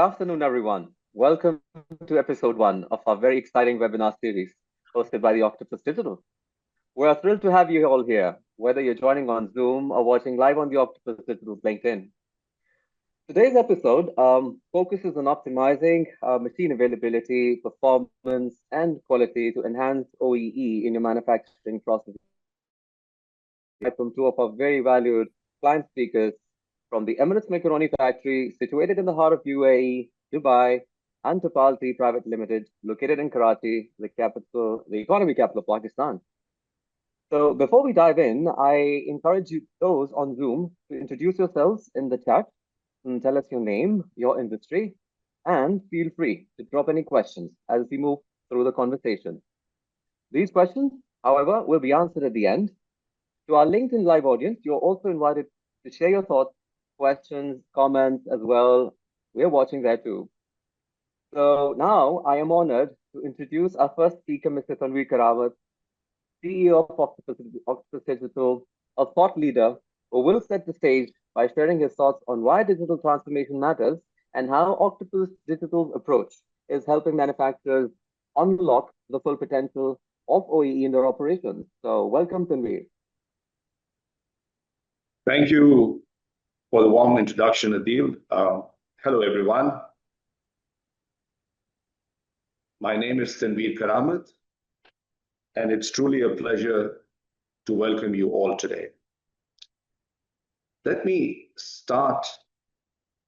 afternoon, everyone. Welcome to episode one of our very exciting webinar series hosted by the Octopus Digital. We're thrilled to have you all here, whether you're joining on Zoom or watching live on the Octopus Digital LinkedIn. Today's episode focuses on optimizing machine availability, performance, and quality to enhance OEE in your manufacturing process. From two of our very valued client speakers from the Emirates Macaroni Factory, situated in the heart of UAE, Dubai, and Tapal Tea Private Limited, located in Karachi, the economy capital of Pakistan. So before we dive in, I encourage those on Zoom to introduce yourselves in the chat and tell us your name, your industry, and feel free to drop any questions as we move through the conversation. These questions, however, will be answered at the end. To our LinkedIn live audience, you're also invited to share your thoughts, questions, comments as well. We're watching there too. So now I am honored to introduce our first speaker, Mr. Tanveer Karamat, CEO of Octopus Digital, a thought leader who will set the stage by sharing his thoughts on why digital transformation matters and how Octopus Digital's approach is helping manufacturers unlock the full potential of OEE in their operations. So welcome, Tanveer. Thank you for the warm introduction, Adil. Hello, everyone. My name is Tanveer Karamat, and it's truly a pleasure to welcome you all today. Let me start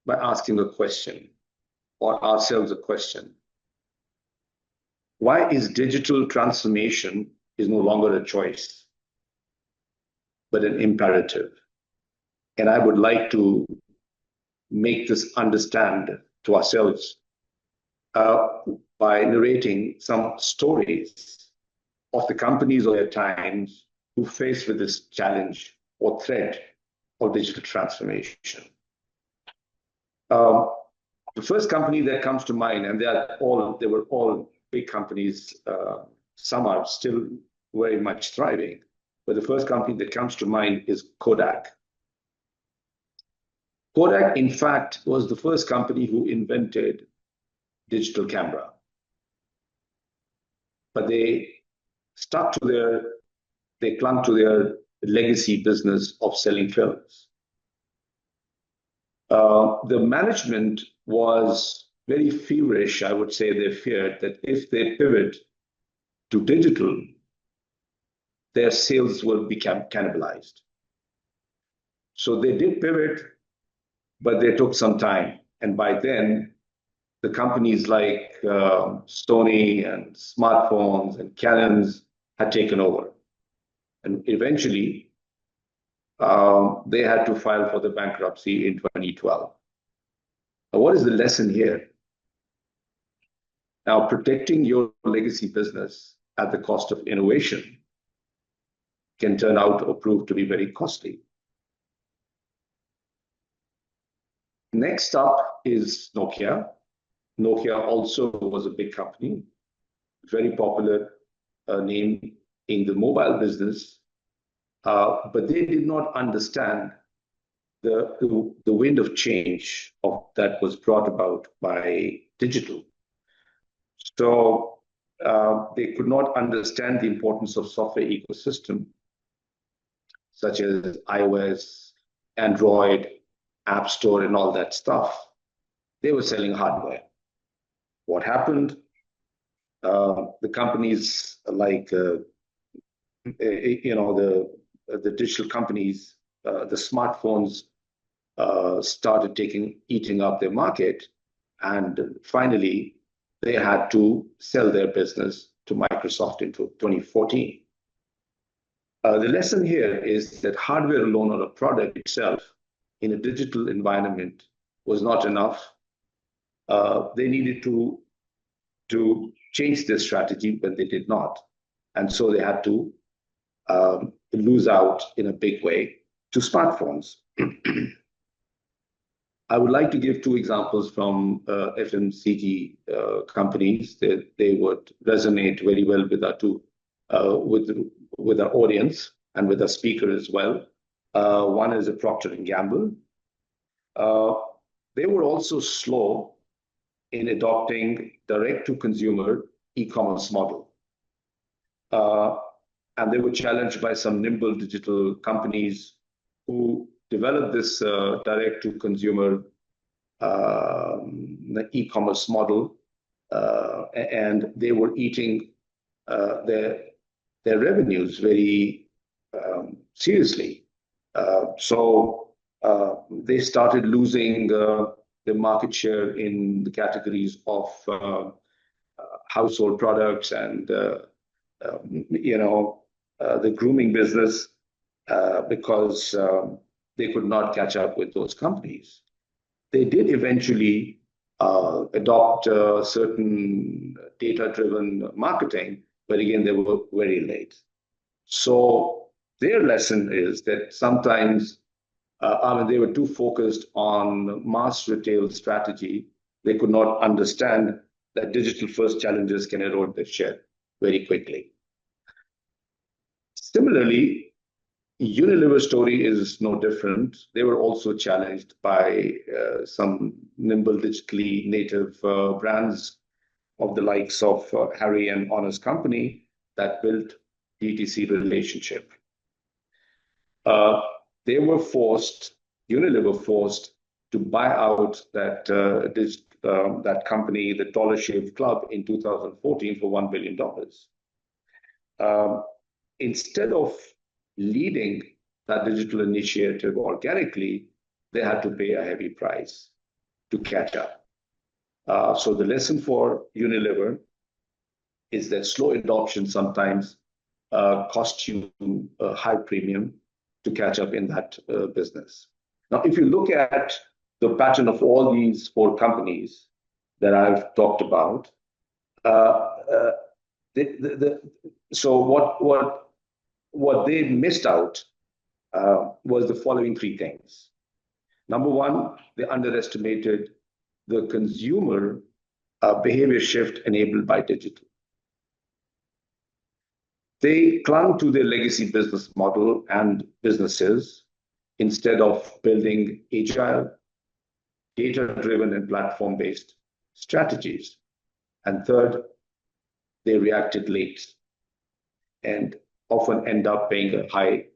by asking a question, or ourselves a question. Why is digital transformation is no longer a choice, but an imperative? And I would like to make this understand to ourselves by narrating some stories of the companies or their times who face with this challenge or threat of digital transformation. The first company that comes to mind, and they were all big companies, some are still very much thriving, but the first company that comes to mind is Kodak. Kodak, in fact, was the first company who invented digital camera. But they clung to their legacy business of selling films. The management was very feverish, I would say. They feared that if they pivot to digital, their sales will become cannibalized. So they did pivot, but they took some time. And by then, the companies like Sony and smartphones and Canons had taken over. And eventually, they had to file for the bankruptcy in 2012. Now, what is the lesson here? Now, protecting your legacy business at the cost of innovation can turn out or prove to be very costly. Next up is Nokia. Nokia also was a big company, very popular name in the mobile business, but they did not understand the wind of change that was brought about by digital. So they could not understand the importance of software ecosystem, such as iOS, Android, App Store, and all that stuff. They were selling hardware. What happened? The companies like the digital companies, the smartphones started eating up their market, and finally they had to sell their business to Microsoft in 2014. The lesson here is that hardware alone or a product itself in a digital environment was not enough. They needed to change their strategy, but they did not. And so they had to lose out in a big way to smartphones. I would like to give two examples from FMCG companies that they would resonate very well with our audience and with our speaker as well. One is a Procter & Gamble. They were also slow in adopting direct-to-consumer e-commerce model. And they were challenged by some nimble digital companies who developed this direct-to-consumer e-commerce model, and they were eating their revenues very seriously. So they started losing the market share in the categories of household products and the grooming business because they could not catch up with those companies. They did eventually adopt certain data-driven marketing, but again, they were very late. So their lesson is that sometimes they were too focused on mass retail strategy. They could not understand that digital-first challenges can erode their share very quickly. Similarly, Unilever's story is no different. They were also challenged by some nimble digitally native brands of the likes of Harry and Honest Company that built DTC relationship. They were forced, Unilever forced, to buy out that that company, the Dollar Shave Club, in 2014 for $1 billion. Instead of leading that digital initiative organically, they had to pay a heavy price to catch up. So the lesson for Unilever is that slow adoption sometimes costs you a high premium to catch up in that business. Now, if you look at the pattern of all these four companies that I've talked about, so what they missed out was the following three things. Number one, they underestimated the consumer behavior shift enabled by digital. They clung to their legacy business model and businesses instead of building agile, data-driven, and platform-based strategies. And third, they reacted late and often end up paying a high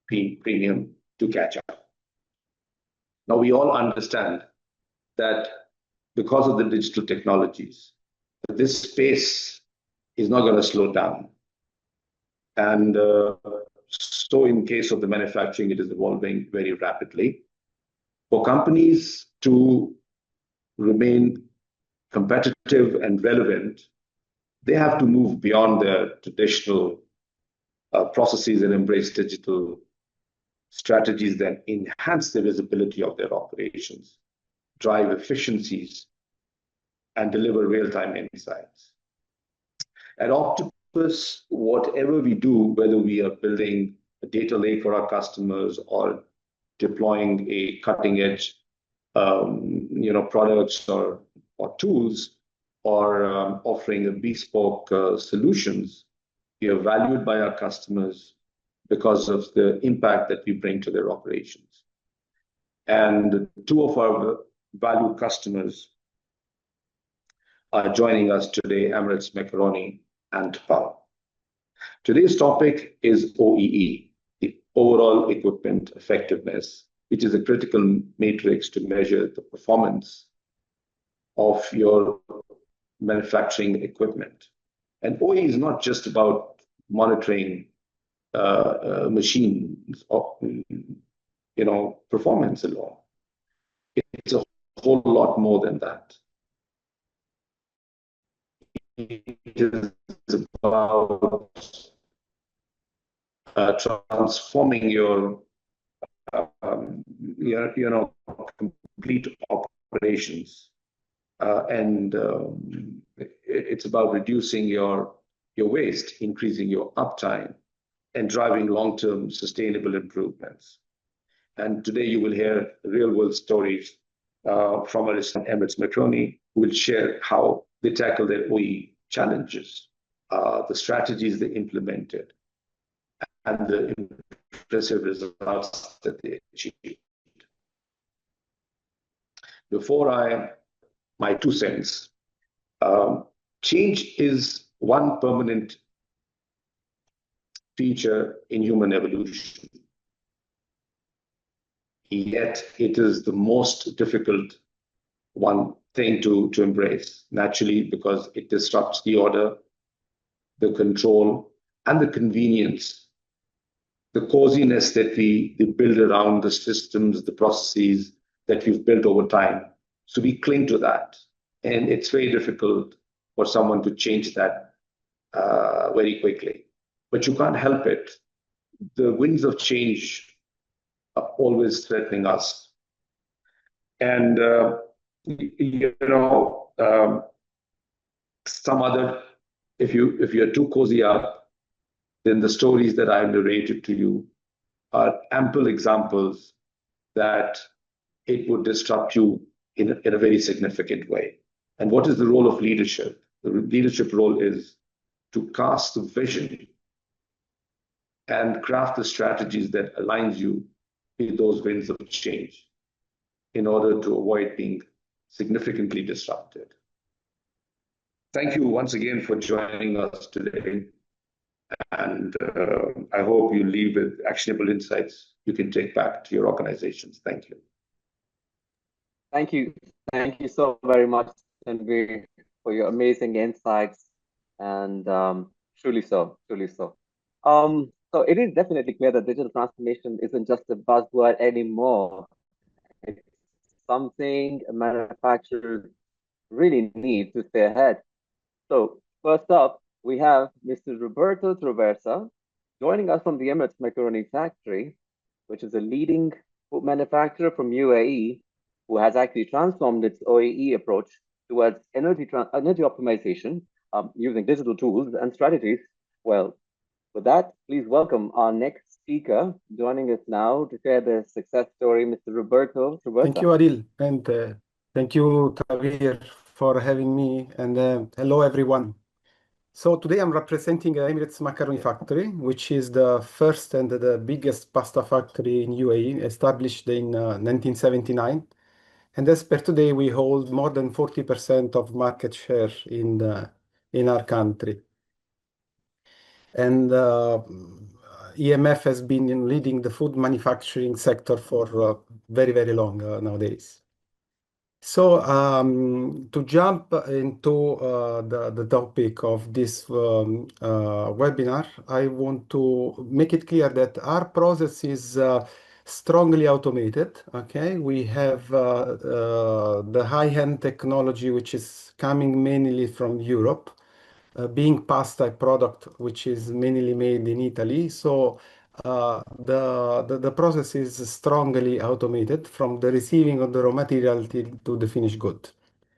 premium to catch up. Now, we all understand that because of the digital technologies, this space is not going to slow down. And so in case of the manufacturing, it is evolving very rapidly. For companies to remain competitive and relevant, they have to move beyond their traditional processes and embrace digital strategies that enhance the visibility of their operations, drive efficiencies, and deliver real-time insights. At Octopus, whatever we do, whether we are building a data lake for our customers or deploying a cutting-edge products or tools, or offering a bespoke solutions, we are valued by our customers because of the impact that we bring to their operations. And two of our valued customers are joining us today, Emirates Macaroni and Tapal. Today's topic is OEE, the overall equipment effectiveness, which is a critical matrix to measure the performance of your manufacturing equipment. And OEE is not just about monitoring machines or performance alone. It's a whole lot more than that. It is about transforming your complete operations, and it's about reducing your waste, increasing your uptime, and driving long-term sustainable improvements. And today you will hear real-world stories from our Emirates Macaroni, who will share how they tackle their OEE challenges, the strategies they implemented, and the impressive results that they achieved. Before I my 2 cents. Change is one permanent feature in human evolution, yet it is the most difficult one thing to embrace, naturally, because it disrupts the order, the control, and the convenience, the coziness that we build around the systems, the processes that we've built over time. So we cling to that. And it's very difficult for someone to change that very quickly. But you can't help it. The winds of change are always threatening us. And, some other, if you're too cozy up, then the stories that I've narrated to you are ample examples that it would disrupt you in a very significant way. And what is the role of leadership? The leadership role is to cast the vision and craft the strategies that aligns you with those winds of change in order to avoid being significantly disrupted. Thank you once again for joining us today. And I hope you leave with actionable insights you can take back to your organizations. Thank you. Thank you. Thank you so very much, Tanveer, for your amazing insights. And truly so, truly so. So it is definitely clear that digital transformation isn't just a buzzword anymore. It's something manufacturers really need to stay ahead. So first up, we have Mr. Roberto Traversa joining us from the Emirates Macaroni Factory, which is a leading food manufacturer from UAE, who has actually transformed its OEE approach towards energy optimization using digital tools and strategies. Well, with that, please welcome our next speaker joining us now to share the success story, Mr. Roberto Traversa. Thank you, Adil, and thank you, Tavir, for having me. And hello, everyone. So today I'm representing Emirates Macaroni Factory, which is the first and the biggest pasta factory in UAE, established in 1979. And as per today, we hold more than 40% of market share in our country. And EMF has been leading the food manufacturing sector for very, very long nowadays. So to jump into the topic of this webinar, I want to make it clear that our process is strongly automated. Okay, we have the high-end technology, which is coming mainly from Europe, being pasta product, which is mainly made in Italy. So the process is strongly automated from the receiving of the raw material to the finished good.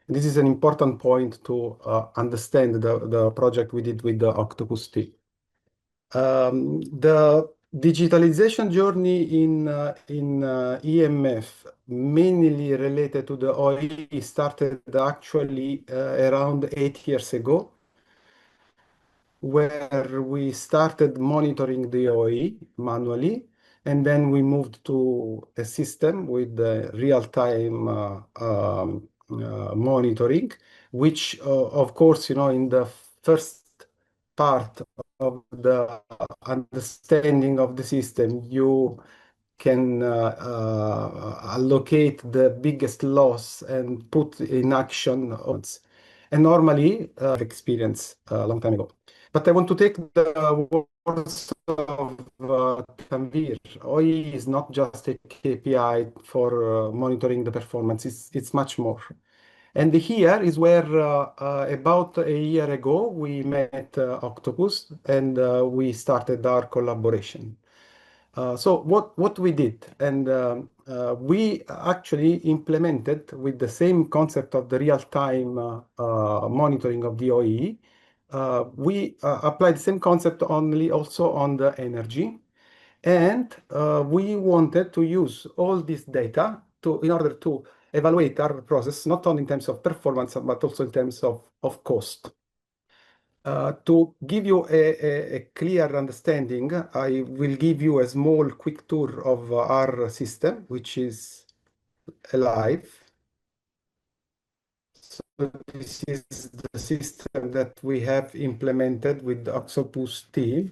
This is an important point to understand the project we did with the Octopus Tea. The digitalization journey in EMF, mainly related to the OEE, started actually around 8 years ago, where we started monitoring the OE manually, and then we moved to a system with real-time monitoring, which, of course, in the first part of the understanding of the system, you can allocate the biggest loss and put in action odds. And normally, experience a long time ago. But I want to take the words of Tanvir. OE is not just a KPI for monitoring the performance, it's much more. And here is where about a year ago, we met Octopus and we started our collaboration. So what we did, and we actually implemented with the same concept of the real-time monitoring of the OEE. We applied the same concept only also on the energy, and we wanted to use all this data in order to evaluate our process, not only in terms of performance, but also in terms of cost. To give you a clear understanding, I will give you a small quick tour of our system, which is live. So this is the system that we have implemented with the Octopus Tea,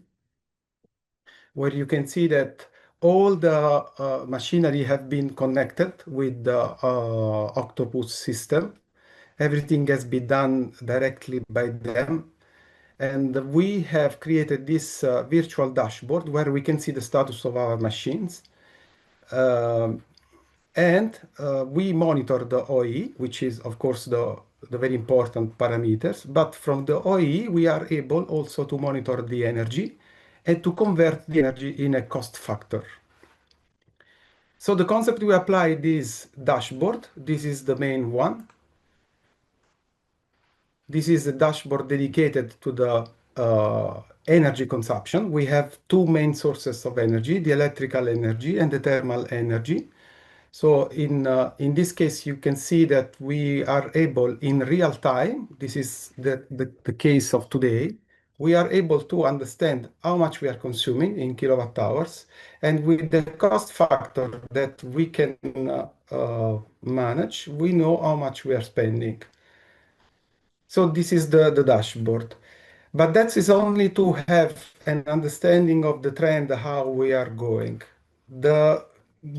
where you can see that all the machinery have been connected with the Octopus system. Everything has been done directly by them. And we have created this virtual dashboard where we can see the status of our machines. And we monitor the OEE, which is, of course, the very important parameters. But from the OEE, we are able also to monitor the energy and to convert the energy in a cost factor. So the concept we apply this dashboard, this is the main one. This is a dashboard dedicated to the energy consumption. We have two main sources of energy, the electrical energy and the thermal energy. So in this case, you can see that we are able in real time, this is the case of today, we are able to understand how much we are consuming in kilowatt hours. And with the cost factor that we can manage, we know how much we are spending. So this is the dashboard. But that is only to have an understanding of the trend, how we are going. The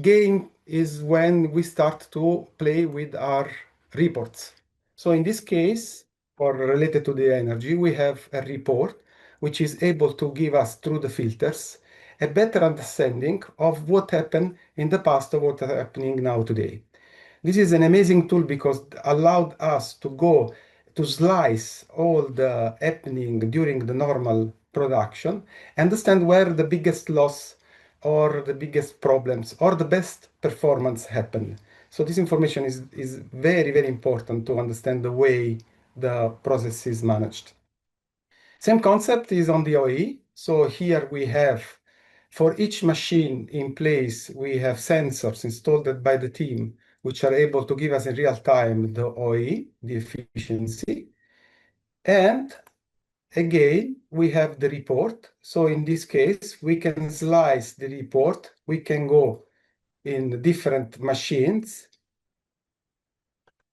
game is when we start to play with our reports. So in this case, or related to the energy, we have a report which is able to give us through the filters a better understanding of what happened in the past or what is happening now today. This is an amazing tool because it allowed us to go to slice all the happening during the normal production, understand where the biggest loss or the biggest problems or the best performance happen. So this information is very, very important to understand the way the process is managed. Same concept is on the OE. So here we have, for each machine in place, we have sensors installed by the team, which are able to give us in real time the OE, the efficiency. And again, we have the report. So in this case, we can slice the report. We can go in different machines,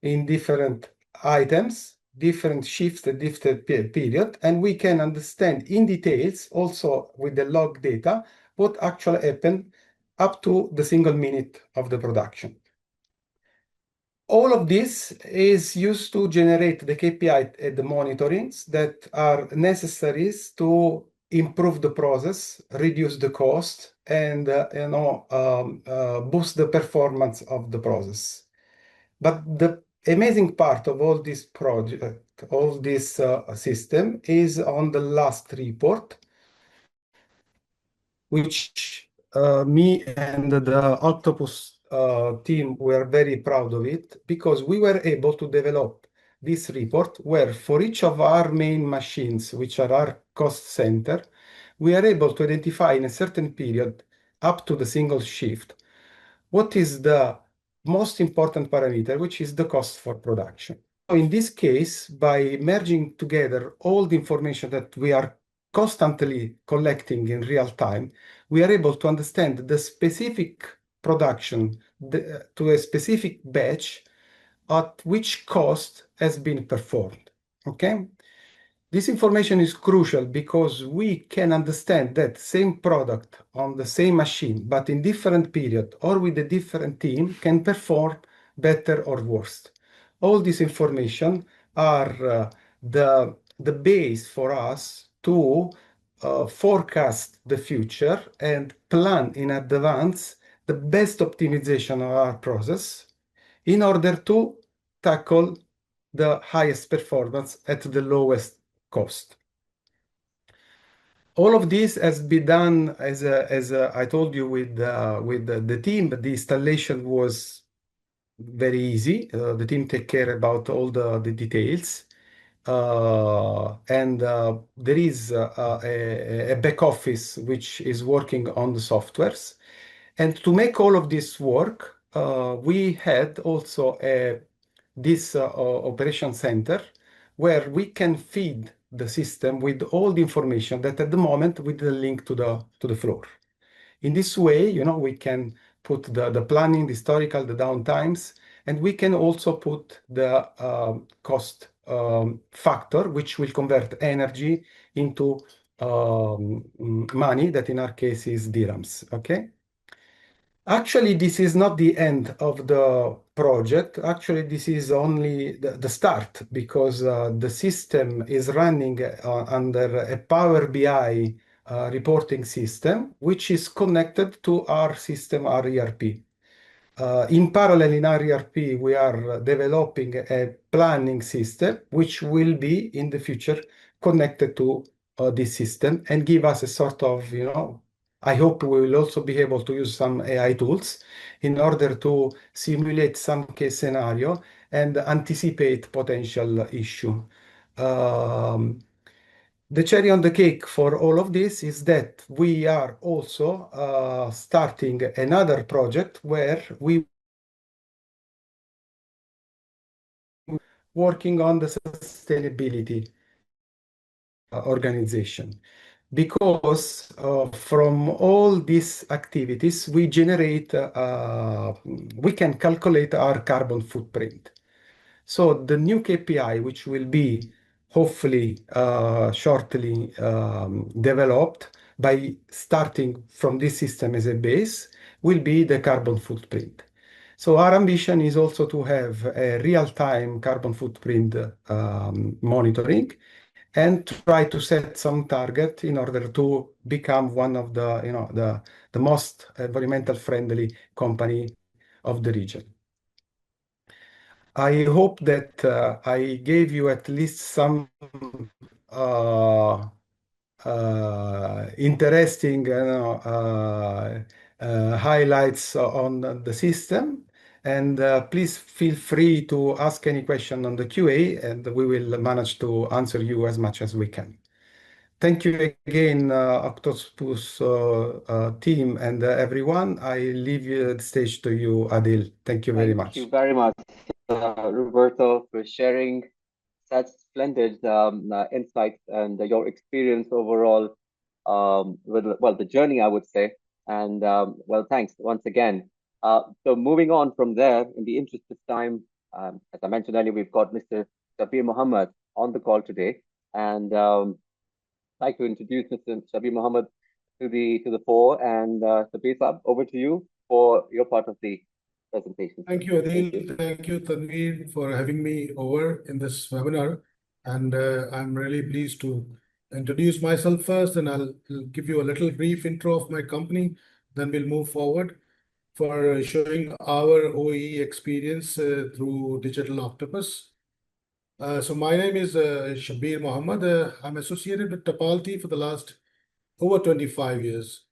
in different items, different shifts at different period, and we can understand in details, also with the log data, what actually happened up to the single minute of the production. All of this is used to generate the KPI and the monitorings that are necessary to improve the process, reduce the cost, and boost the performance of the process. But the amazing part of all this project, all this system, is on the last report, which me and the Octopus team were very proud of it because we were able to develop this report where for each of our main machines, which are our cost center, we are able to identify in a certain period up to the single shift what is the most important parameter, which is the cost for production. So in this case, by merging together all the information that we are constantly collecting in real time, we are able to understand the specific production to a specific batch at which cost has been performed. Okay? This information is crucial because we can understand that same product on the same machine, but in different period or with a different team can perform better or worse. All this information are the base for us to forecast the future and plan in advance the best optimization of our process in order to tackle the highest performance at the lowest cost. All of this has been done as I told you with the team, but the installation was very easy. The team take care about all the details. And there is a back office which is working on the softwares. And to make all of this work, we had also this operation center where we can feed the system with all the information that at the moment we didn't link to the floor. In this way, we can put the planning, the historical, the downtimes, And we can also put the cost factor, which will convert energy into money, that in our case is dirhams. Okay. Actually, this is not the end of the project. Actually, this is only the start, because the system is running under a Power BI reporting system, which is connected to our system, our ERP. In parallel, in our ERP, we are developing a planning system, which will be in the future connected to this system and give us a sort of, I hope we will also be able to use some AI tools in order to simulate some case scenario and anticipate potential issue. The cherry on the cake for all of this is that we are also starting another project where we working on the sustainability organization, because from all these activities we generate, we can calculate our carbon footprint. So the new KPI, which will be hopefully shortly developed by starting from this system as a base, will be the carbon footprint. So our ambition is also to have a real-time carbon footprint monitoring, and try to set some target in order to become one of the most environmental friendly company of the region. I hope that I gave you at least some uh, interesting highlights on the system. And please feel free to ask any question on the QA, and we will manage to answer you as much as we can. Thank you again, Octopus team and everyone. I leave the stage to you, Adil. Thank you very Thank you much. very much, Roberto, for sharing such splendid insights and your experience overall with, well, the journey, I would say. And well, thanks once again. So moving on from there, in the interest of time, as I mentioned earlier, we've got Mr. Shabir Mohammed on the call today, and I'd like to introduce Mr. Shabir Mohammed to the fore. And Shabir Saab, over to you for your part of the presentation. Thank you, Thank you. Adil. Thank you, Tanveer, for having me over in this webinar. And I'm really pleased to introduce myself first, and I'll give you a little brief intro of my company. Then we'll move forward for showing our OEE experience through Digital Octopus. So my name is Shabir Mohammed. I'm associated with Tapal Tea for the last over 25 years.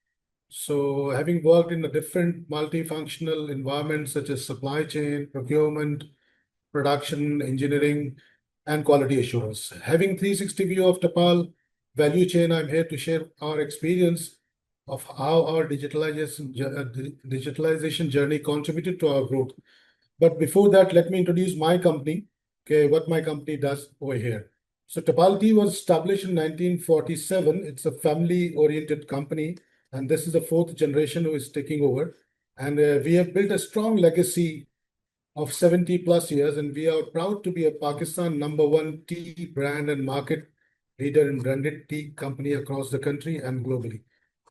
So having worked in a different multifunctional environments such as supply chain, procurement, production, engineering, and quality assurance. Having 360 view of Tapal value chain, I'm here to share our experience of how our digitalization journey contributed to our growth. But before that, let me introduce my company, okay, what my company does over here. So Tapal Tea was established in 1947. It's a family-oriented company, and this is the fourth generation who is taking over. And we have built a strong legacy of 70 plus years, and we are proud to be a Pakistan #1 tea brand and market leader in branded tea company across the country and globally.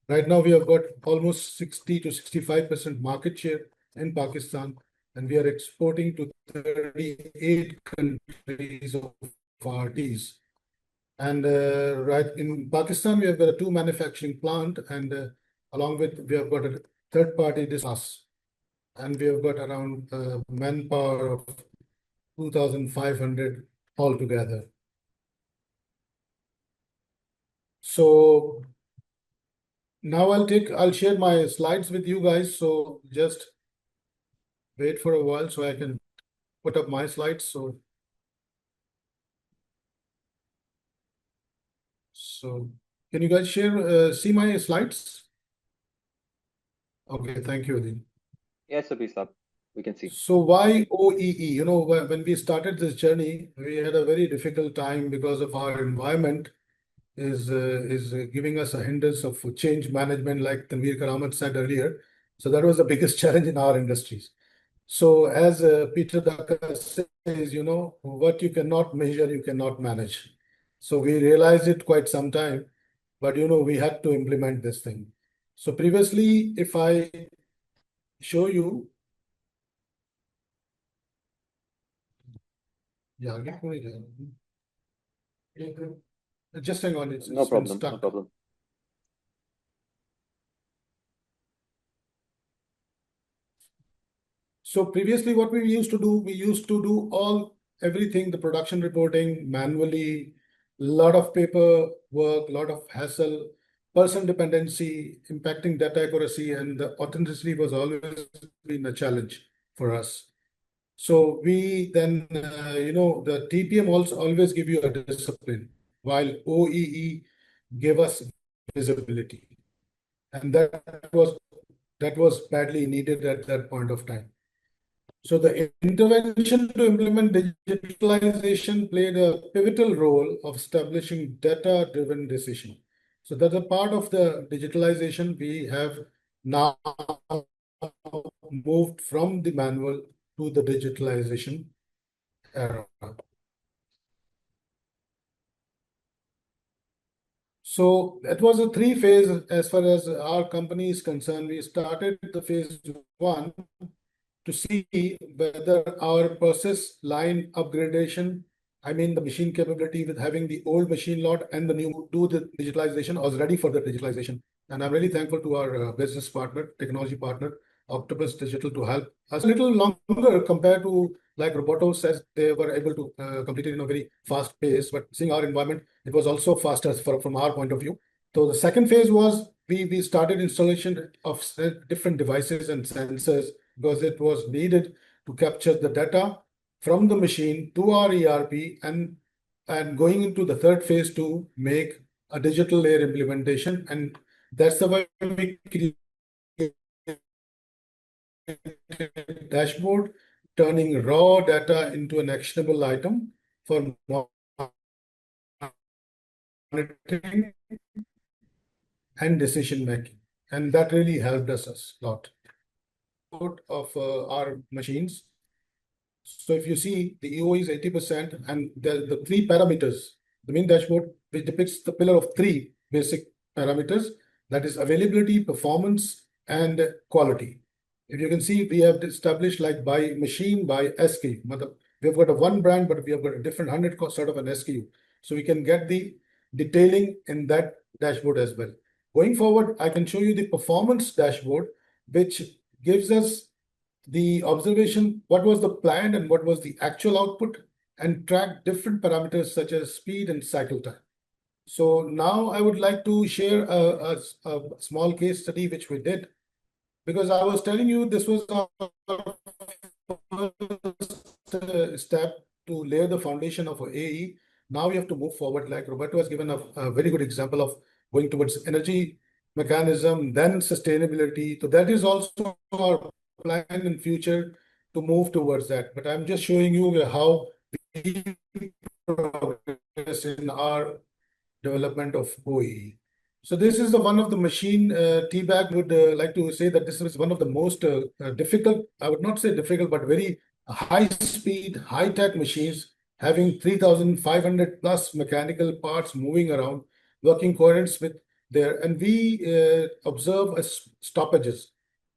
Right now, we have got almost 60 to 65% market share in Pakistan, and we are exporting to 38 countries of our teas. And right in Pakistan, we have got a 2 manufacturing plant, and along with we have got a third party us, and we have got around manpower of 2,500 altogether. So now I'll share my slides with you guys. So just wait for a while so I can put up my slides. So can you guys see my slides? Okay, thank you, Adil. Yes, Shabir Saab, we can see. So why OEE? You know, when we started this journey, we had a very difficult time because of our environment is giving us a hindrance of change management, like Tanveer Karamat said earlier. So that was the biggest challenge in our industries. So as Peter Drucker says, what you cannot measure, you cannot manage. So we realized it quite some time, but we had to implement this thing. So previously, if I show you, yeah, just hang on, No it's been problem. No stuck. problem. So previously, what we used to do everything, the production reporting manually, lot of paper work, lot of hassle, person dependency, impacting data accuracy, and the authenticity was always been a challenge for us. So we then, the TPM also always give you a discipline, while OEE gave us visibility, and that was badly needed at that point of time. So the intervention to implement digitalization played a pivotal role of establishing data-driven decision. So that's a part of the digitalization. We have now moved from the manual to the digitalization era. So it was a three-phase as far as our company is concerned. We started the phase one to see whether our process line upgradation, I mean the machine capability with having the old machine lot and the new do the digitalization, was ready for the digitalization. And I'm really thankful to our business partner, technology partner, Octopus Digital, to help us a little longer compared to like Roboto says they were able to complete it in a very fast pace. But seeing our environment, it was also faster from our point of view. So the second phase was we started installation of different devices and sensors because it was needed to capture the data from the machine to our ERP and going into the third phase to make a digital layer implementation. And that's the way we create dashboard, turning raw data into an actionable item for monitoring and decision making. And that really helped us a lot. Of our machines. So if you see the EOE is 80% and the three parameters, the main dashboard, which depicts the pillar of three basic parameters, that is availability, performance, and quality. If you can see, we have established like by machine, by SKU. We've got a one brand, but we have got a different 100 sort of an SKU. So we can get the detailing in that dashboard as well. Going forward, I can show you the performance dashboard, which gives us the observation, what was the planned and what was the actual output, and track different parameters such as speed and cycle time. So now I would like to share a small case study which we did, because I was telling you this was our first step to lay the foundation of AE. Now we have to move forward. Like Roberto has given a very good example of going towards energy mechanism, then sustainability. So that is also our plan in future to move towards that. But I'm just showing you how we progress in our development of OEE. So this is the one of the machine tea bag. Would like to say that this is one of the most difficult, I would not say difficult, but very high speed, high tech machines having 3,500 plus mechanical parts moving around, working coherence with there. And we observe stoppages,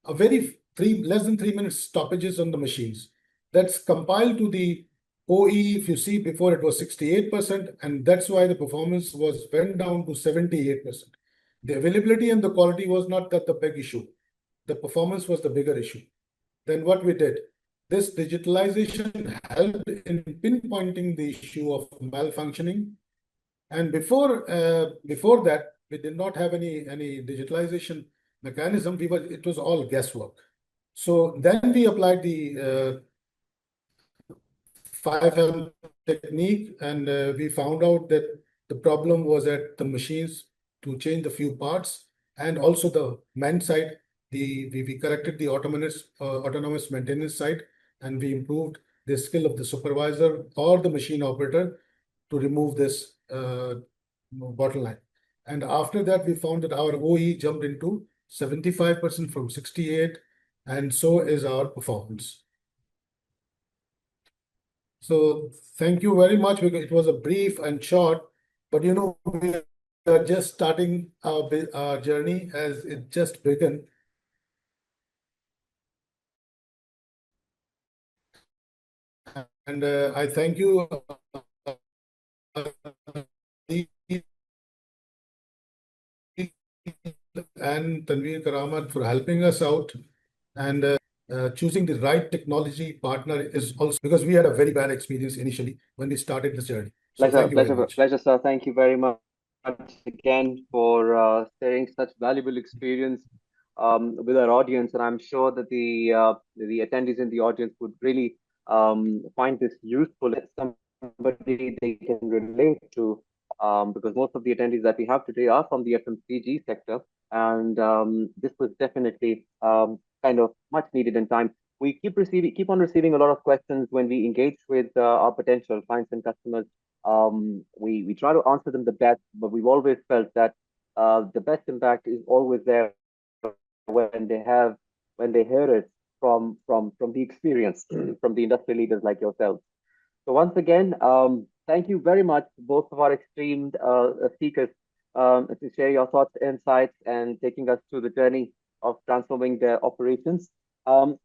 a very less than 3 minutes stoppages on the machines. That's compiled to the OE, if you see before it was 68%, and that's why the performance went down to 78%. The availability and the quality was not that the big issue. The performance was the bigger issue. Then what we did, this digitalization helped in pinpointing the issue of malfunctioning. And before that, we did not have any digitalization mechanism. It was all guesswork. So then we applied the 5M technique, and we found out that the problem was at the machines to change the few parts, and also the man side. We corrected the autonomous maintenance side, and we improved the skill of the supervisor or the machine operator to remove this bottleneck. And after that, we found that our OE jumped into 75% from 68, and so is our performance. So thank you very much, because it was a brief and short, but we are just starting our journey as it just began. And I thank you, and Tanveer Karamat, for helping us out, and choosing the right technology partner is also because we had a very bad experience initially when we started this journey. So Pleasure, thank you very pleasure, much. pleasure, sir. Thank you very much again for sharing such valuable experience with our audience, and I'm sure that the attendees in the audience would really find this useful as somebody they can relate to, because most of the attendees that we have today are from the FMCG sector, and this was definitely kind of much needed in time. We keep on receiving a lot of questions when we engage with our potential clients and customers. We try to answer them the best, but we've always felt that the best impact is always there when they hear it from the experience from the industry leaders like yourselves. So once again, thank you very much to both of our esteemed speakers to share your thoughts, insights, and taking us through the journey of transforming their operations. So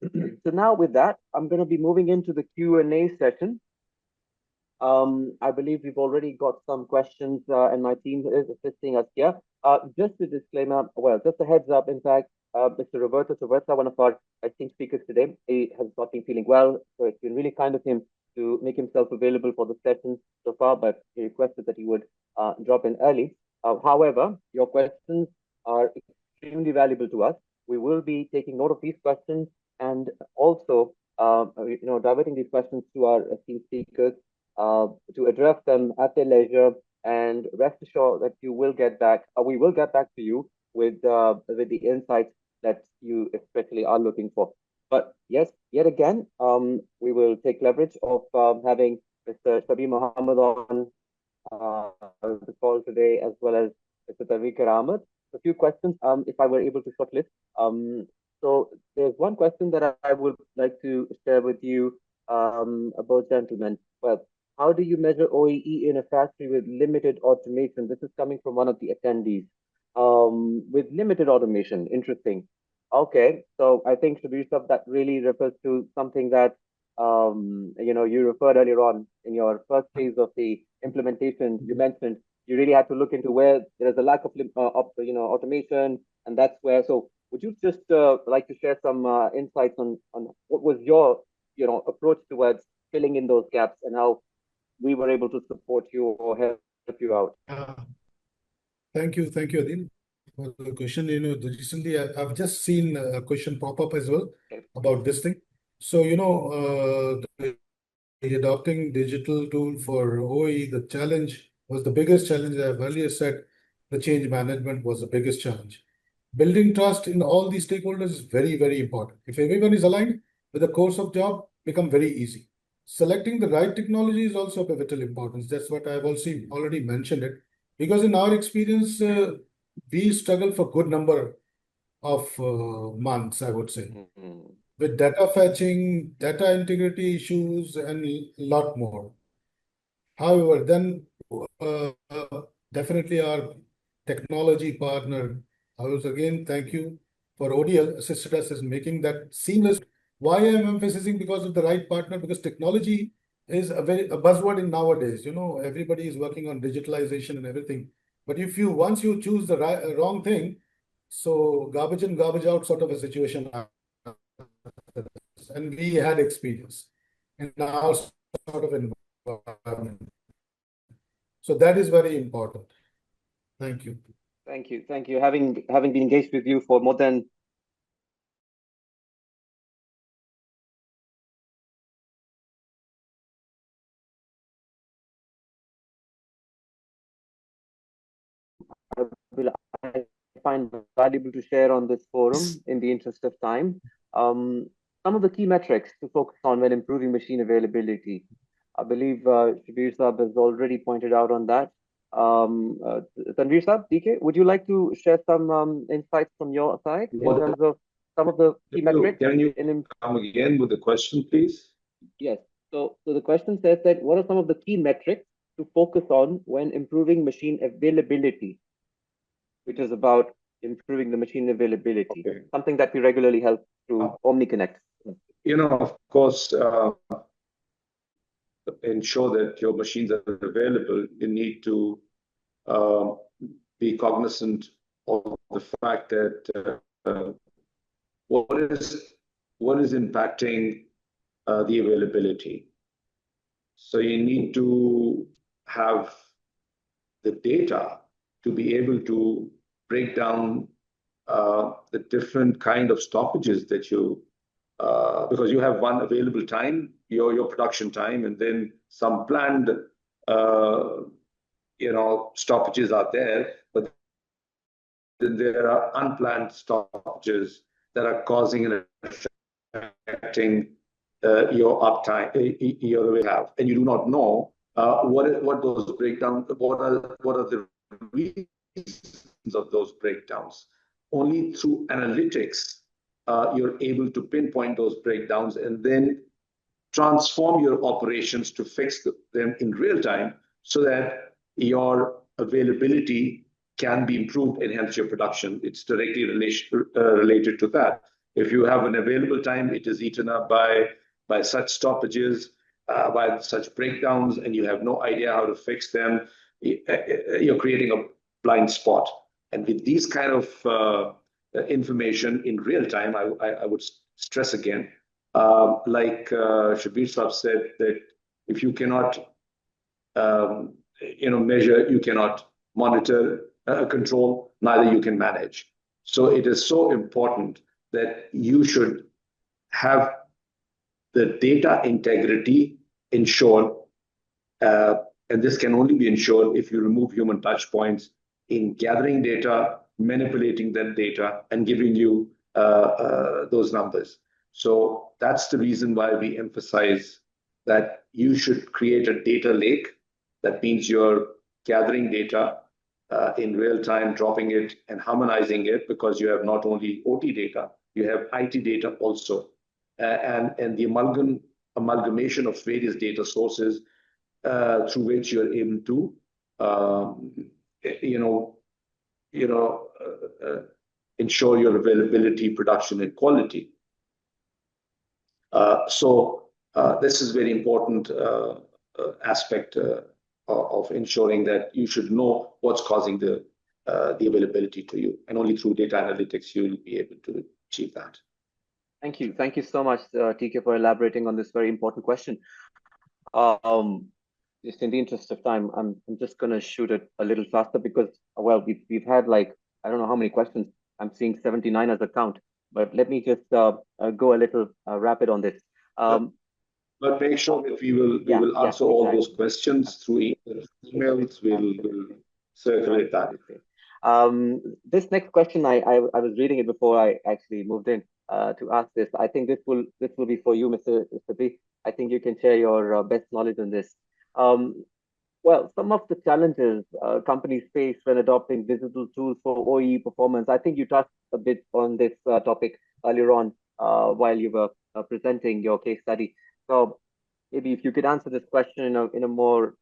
now with that, I'm going to be moving into the Q&A session. I believe we've already got some questions, and my team is assisting us here. Just a disclaimer, well, just a heads up, in fact, Mr. Roberto Traversa, one of our esteemed speakers today, he has not been feeling well, so it's been really kind of him to make himself available for the session so far, but he requested that he would drop in early. However, your questions are extremely valuable to us. We will be taking note of these questions and also, diverting these questions to our esteemed speakers to address them at their leisure, and rest assured that you will get back. We will get back to you with the insights that you especially are looking for. But yes, yet again, we will take leverage of having Mr. Shabir Muhammad on the call today, as well as Mr. Tariq Ahmed. A few questions, if I were able to shortlist. So there's one question that I would like to share with you, about gentlemen. Well, how do you measure OEE in a factory with limited automation? This is coming from one of the attendees. With limited automation, interesting. Okay, so I think Shabir Sab, that really refers to something that you referred earlier on in your first phase of the implementation. You mentioned you really had to look into where there's a lack of automation, and that's where. So would you just like to share some insights on what was your approach towards filling in those gaps, and how we were able to support you or help you out? Thank you, Adil, for the question. Recently I've just seen a question pop up as well about this thing. So, adopting digital tool for OE, the challenge was the biggest challenge. I've earlier said the change management was the biggest challenge. Building trust in all these stakeholders is very, very important. If everyone is aligned with the course of job, become very easy. Selecting the right technology is also of pivotal importance. That's what I've also already mentioned it. Because in our experience, we struggle for good number of months, I would say, with data fetching, data integrity issues, and a lot more. However, then definitely our technology partner, I was again thank you for ODL assisted us in making that seamless. Why I'm emphasizing because of the right partner, because technology is a buzzword in nowadays. Everybody is working on digitalization and everything. But if once you choose the wrong thing, so garbage in, garbage out sort of a situation. And we had experience in our sort of environment. So that is very important. Thank you. Thank you. Thank you. Having been engaged with you for more than I find valuable to share on this forum in the interest of time. Some of the key metrics to focus on when improving machine availability. I believe Shabir Saab has already pointed out on that. Tanveer Saab, DK, would you like to share some insights from your side in terms of some of the key metrics? Can you come again with the question, please? Yes. So the question says that what are some of the key metrics to focus on when improving machine availability, which is about improving the machine availability, Okay. something that we regularly help through OmniConnect. Of course, ensure that your machines are available, you need to be cognizant of the fact that what is impacting the availability. So you need to have the data to be able to break down the different kind of stoppages that you because you have one available time, your production time, and then some planned stoppages are there, but then there are unplanned stoppages that are causing and affecting your uptime, your have, and you do not know what those breakdowns, what are the reasons of those breakdowns. Only through analytics you're able to pinpoint those breakdowns and then transform your operations to fix them in real time so that your availability can be improved and hence your production. It's directly related to that. If you have an available time, it is eaten up by such stoppages, by such breakdowns, and you have no idea how to fix them, you're creating a blind spot. And with these kind of information in real time, I would stress again, like Shabir Saab said, that if you cannot measure, you cannot monitor, control, neither you can manage. So it is so important that you should have the data integrity ensured, and this can only be ensured if you remove human touch points in gathering data, manipulating that data, and giving you those numbers. So that's the reason why we emphasize that you should create a data lake. That means you're gathering data in real time, dropping it and harmonizing it, because you have not only OT data, you have IT data also, and the amalgamation of various data sources through which you're able to ensure your availability, production, and quality. So this is very important aspect of ensuring that you should know what's causing the availability to you, and only through data analytics you will be able to achieve that. Thank you so much, TK, for elaborating on this very important question. Just in the interest of time, I'm just going to shoot it a little faster because, well, we've had like, I don't know how many questions. I'm seeing 79 as a count, but let me just go a little rapid on this. But make sure that we will answer all those questions through emails. We'll circulate that. This next question, I was reading it before I actually moved in to ask this. I think this will be for you, Mr. B. I think you can share your best knowledge on this. Well, some of the challenges companies face when adopting digital tools for OEE performance. I think you touched a bit on this topic earlier on while you were presenting your case study. So maybe if you could answer this question in a more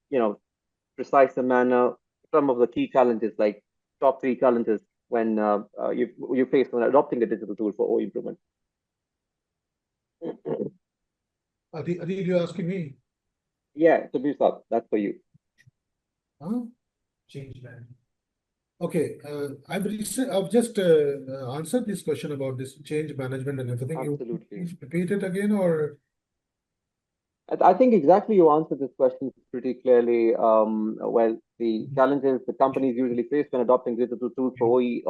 precise manner, some of the key challenges, like top 3 challenges when you face when adopting a digital tool for OE improvement. Are you asking me? Yeah, Shabir Saab, that's for you. Change management. Okay, I've just answered this question about this change management and everything. Absolutely. You repeat it again, or? I think exactly you answered this question pretty clearly. Well, the challenges the companies usually face when adopting digital tools for OE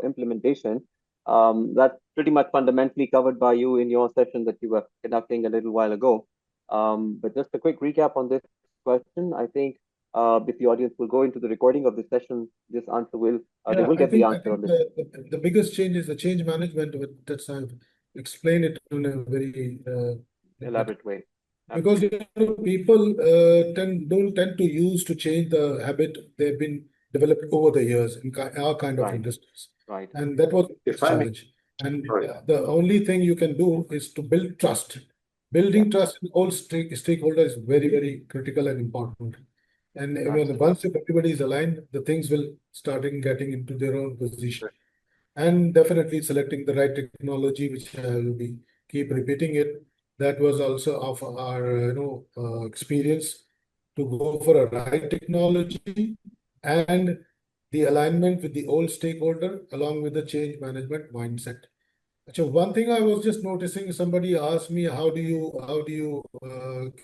implementation. That's pretty much fundamentally covered by you in your session that you were conducting a little while ago. But just a quick recap on this question. I think if the audience will go into the recording of this session, this answer will they will get the answer on this. The biggest change is the change management. That's I've explained it in a very elaborate way. Because people don't tend to change the habit they've been developed over the years in our kind of industries. Right. And that was the challenge. And the only thing you can do is to build trust. Building trust in all stakeholders is very, very critical and important. And when once if everybody is aligned, the things will starting getting into their own position. And definitely selecting the right technology, which I will be keep repeating it. That was also of our experience to go for a right technology and the alignment with the old stakeholder along with the change management mindset. So one thing I was just noticing, somebody asked me, how do you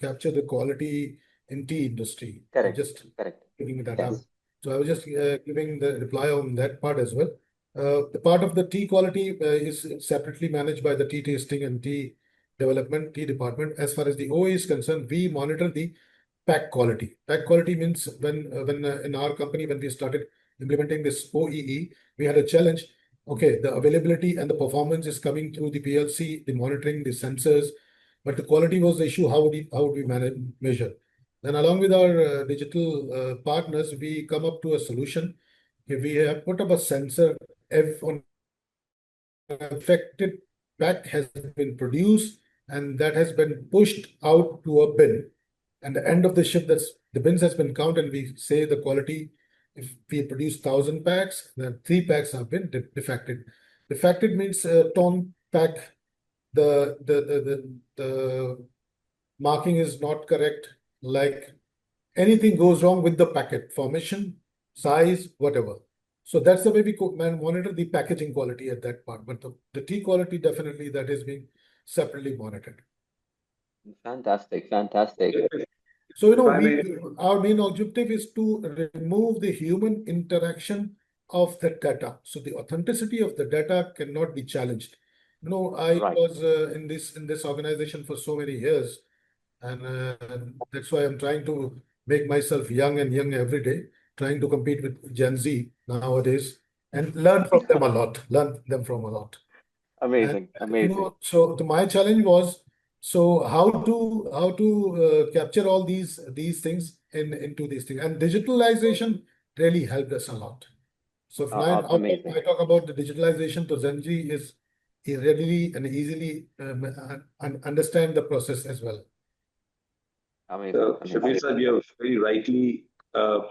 capture the quality in tea industry? Correct. Just Correct. picking that up. Yes. So I was just giving the reply on that part as well. The part of the tea quality is separately managed by the tea tasting and tea development, tea department. As far as the OE is concerned, we monitor the pack quality. Pack quality means when in our company, when we started implementing this OEE, we had a challenge. Okay, the availability and the performance is coming through the PLC, the monitoring, the sensors, but the quality was the issue. How would we measure? Then along with our digital partners, we come up to a solution. We have put up a sensor. If an affected pack has been produced and that has been pushed out to a bin. And the end of the shift, the bins has been counted, and we say the quality. If we produce 1,000 packs, then 3 packs have been defected. Defected means torn pack. The marking is not correct. Like anything goes wrong with the packet formation, size, whatever. So that's the way we monitor the packaging quality at that part. But the tea quality, definitely that is being separately monitored. Fantastic. Fantastic. So, our main objective is to remove the human interaction of the data. So the authenticity of the data cannot be challenged. I was in this organization for so many years, and that's why I'm trying to make myself young and young every day, trying to compete with Gen Z nowadays and learn from them a lot, Amazing. And Amazing. so my challenge was, so how to capture all these things into these things, and digitalization really helped us a lot. So if Amazing. I talk about the digitalization to Gen Z is readily and easily understand the process as well. Amazing. So, Shabir sir, you have very rightly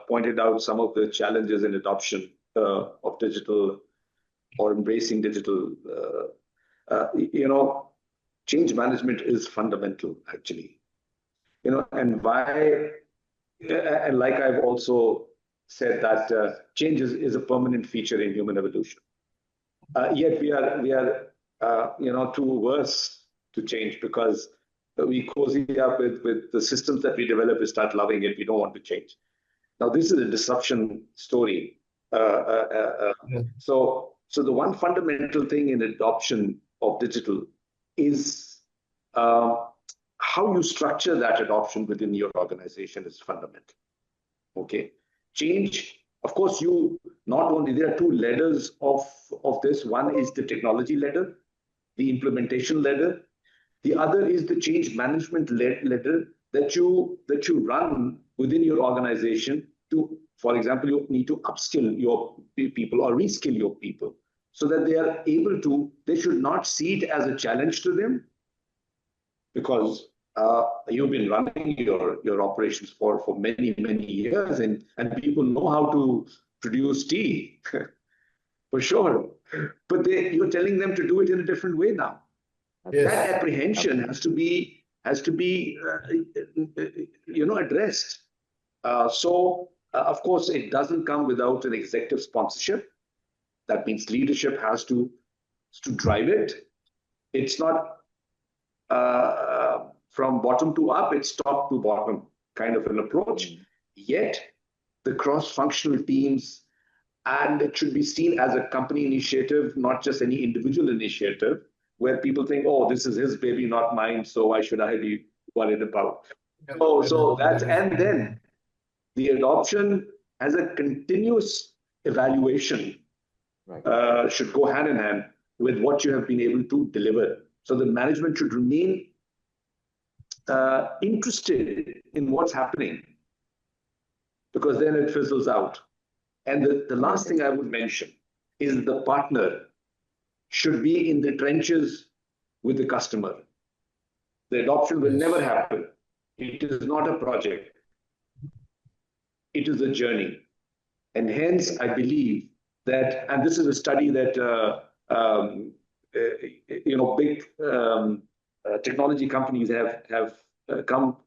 pointed out some of the challenges in adoption of digital or embracing digital. Change management is fundamental, actually. And why? And like I've also said that change is a permanent feature in human evolution. Yet we are too worse to change because we cozy up with the systems that we develop. We start loving it. We don't want to change. Now this is a disruption story. So the one fundamental thing in adoption of digital is how you structure that adoption within your organization is fundamental. Okay, change. Of course, you not only there are two ladders of this. One is the technology ladder, the implementation ladder. The other is the change management ladder that you run within your organization. To, for example, you need to upskill your people or reskill your people so that they are able to. They should not see it as a challenge to them, because you've been running your operations for many years, and people know how to produce tea for sure, but you're telling them to do it in a different way now. Yes. That apprehension has to be addressed. So of course it doesn't come without an executive sponsorship. That means leadership has to drive it. It's not from bottom to up, it's top to bottom kind of an approach. Yet the cross-functional teams, and it should be seen as a company initiative, not just any individual initiative, where people think, oh, this is his baby, not mine, so why should I be worried about? So that's, and then the adoption as a continuous evaluation should go hand in hand with what you have been able to deliver. So the management should remain interested in what's happening, because then it fizzles out. And the last thing I would mention is the partner should be in the trenches with the customer. The adoption will Yes. never happen. It is not a project. It is a journey. And hence, I believe that, and this is a study that big technology companies have come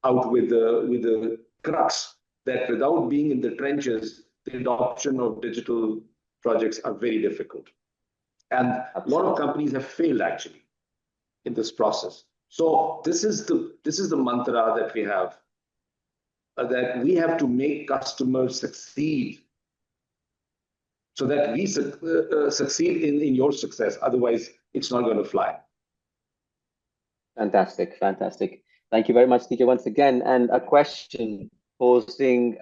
out with the crux that without being in the trenches, the adoption of digital projects are very difficult. And a lot of companies have failed actually in this process. So this is the mantra that we have, that we have to make customers succeed so that we succeed in your success. Otherwise, it's not going to fly. Fantastic, fantastic. Thank you very much, TJ, once again. And a question posing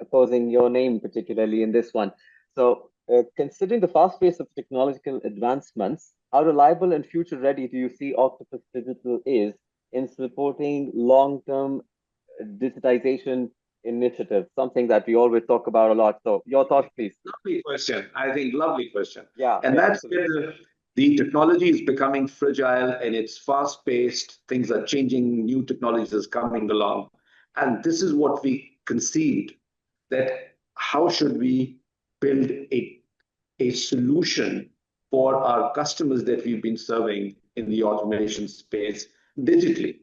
your name particularly in this one. So, considering the fast pace of technological advancements, how reliable and future ready do you see Octopus Digital is in supporting long-term digitization initiatives? Something that we always talk about a lot. So, your thoughts, please. Lovely question. I think lovely question. Yeah, and yeah, that's where the technology is becoming fragile and it's fast-paced. Things are changing. New technologies is coming along, and this is what we conceived, that how should we build a solution for our customers that we've been serving in the automation space digitally.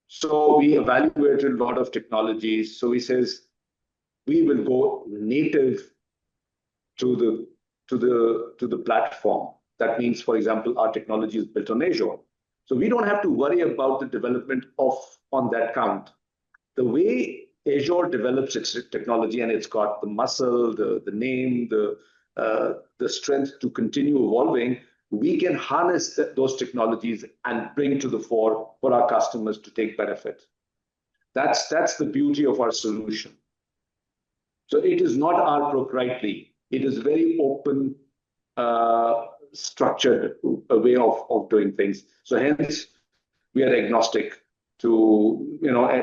So we evaluated a lot of technologies. So we says we will go native to the platform. That means, for example, our technology is built on Azure. So we don't have to worry about the development on that count. The way Azure develops its technology, and it's got the muscle, the name, the strength to continue evolving, we can harness those technologies and bring to the fore for our customers to take benefit. That's the beauty of our solution. So it is not our proprietary. It is very open, structured a way of doing things. So hence, we are agnostic to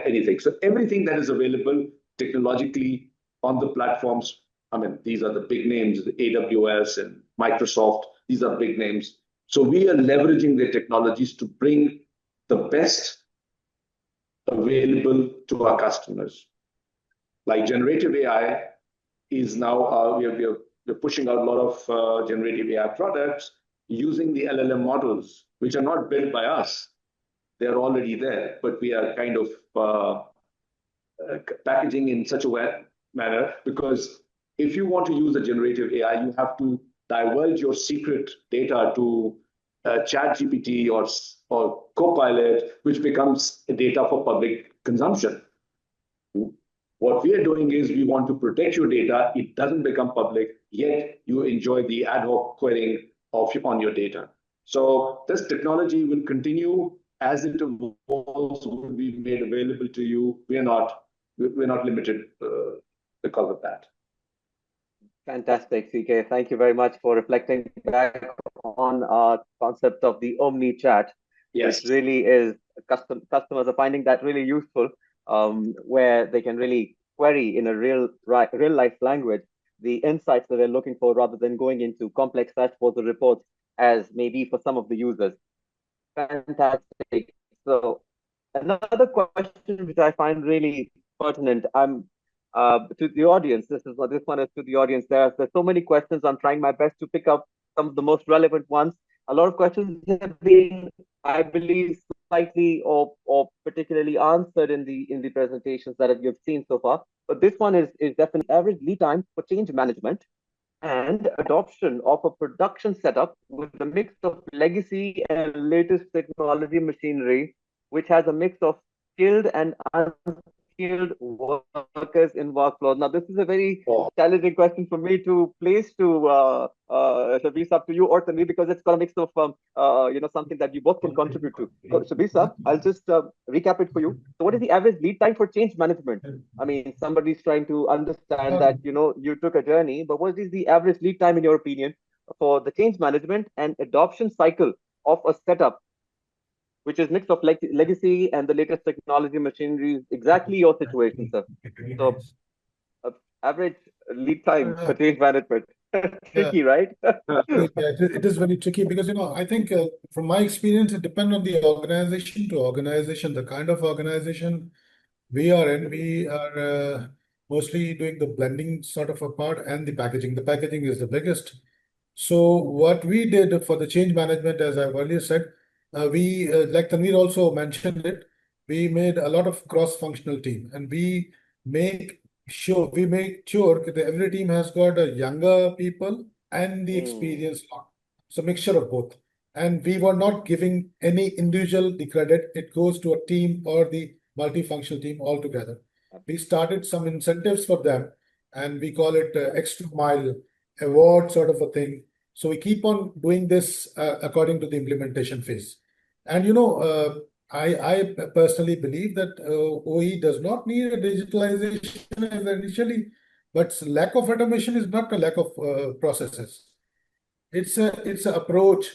anything. So everything that is available technologically on the platforms, I mean, these are the big names, the AWS and Microsoft, these are big names. So we are leveraging the technologies to bring the best available to our customers. Like generative AI is now, we're pushing out a lot of generative AI products using the LLM models, which are not built by us. They're already there, but we are kind of packaging in such a manner, because if you want to use a generative AI, you have to divulge your secret data to ChatGPT or Copilot, which becomes data for public consumption. What we are doing is we want to protect your data. It doesn't become public, yet you enjoy the ad hoc querying on your data. So this technology will continue as it evolves, will be made available to you. We're not limited because of that. Fantastic, CK. Thank you very much for reflecting back on our concept of the Omni Chat, Yes. which really is customers are finding that really useful, where they can really query in a real life language the insights that they're looking for, rather than going into complex dashboards or reports, as maybe for some of the users. Fantastic. So another question which I find really pertinent, to the audience. This one is to the audience. There's so many questions. I'm trying my best to pick up some of the most relevant ones. A lot of questions have been, I believe, slightly or particularly answered in the presentations that you've seen so far. But this one is definitely average lead time for change management and adoption of a production setup with a mix of legacy and latest technology machinery, which has a mix of skilled and unskilled workers in workflows. Now, this is a very challenging question for me to place to Shabir, up to you or to me, because it's got a mix of something that you both can contribute to. So, Shabir, I'll just recap it for you. So, what is the average lead time for change management? I mean, somebody's trying to understand that you took a journey, but what is the average lead time in your opinion for the change management and adoption cycle of a setup, which is mix of legacy and the latest technology machinery? Exactly your situation, sir. So, average lead time for change management. Tricky, right? It is very tricky because, I think from my experience, it depends on the organization to organization, the kind of organization we are in. We are mostly doing the blending sort of a part and the packaging. The packaging is the biggest. So what we did for the change management, as I've earlier said, we, like Tanvir also mentioned it, we made a lot of cross-functional team, and we make sure that every team has got a younger people and the Hmm. experienced lot. So mixture of both. And we were not giving any individual the credit. It goes to a team or the multifunctional team altogether. We started some incentives for them, and we call it extra mile award sort of a thing. So we keep on doing this according to the implementation phase. And I personally believe that OE does not need a digitalization as initially, but lack of automation is not a lack of processes. It's a approach.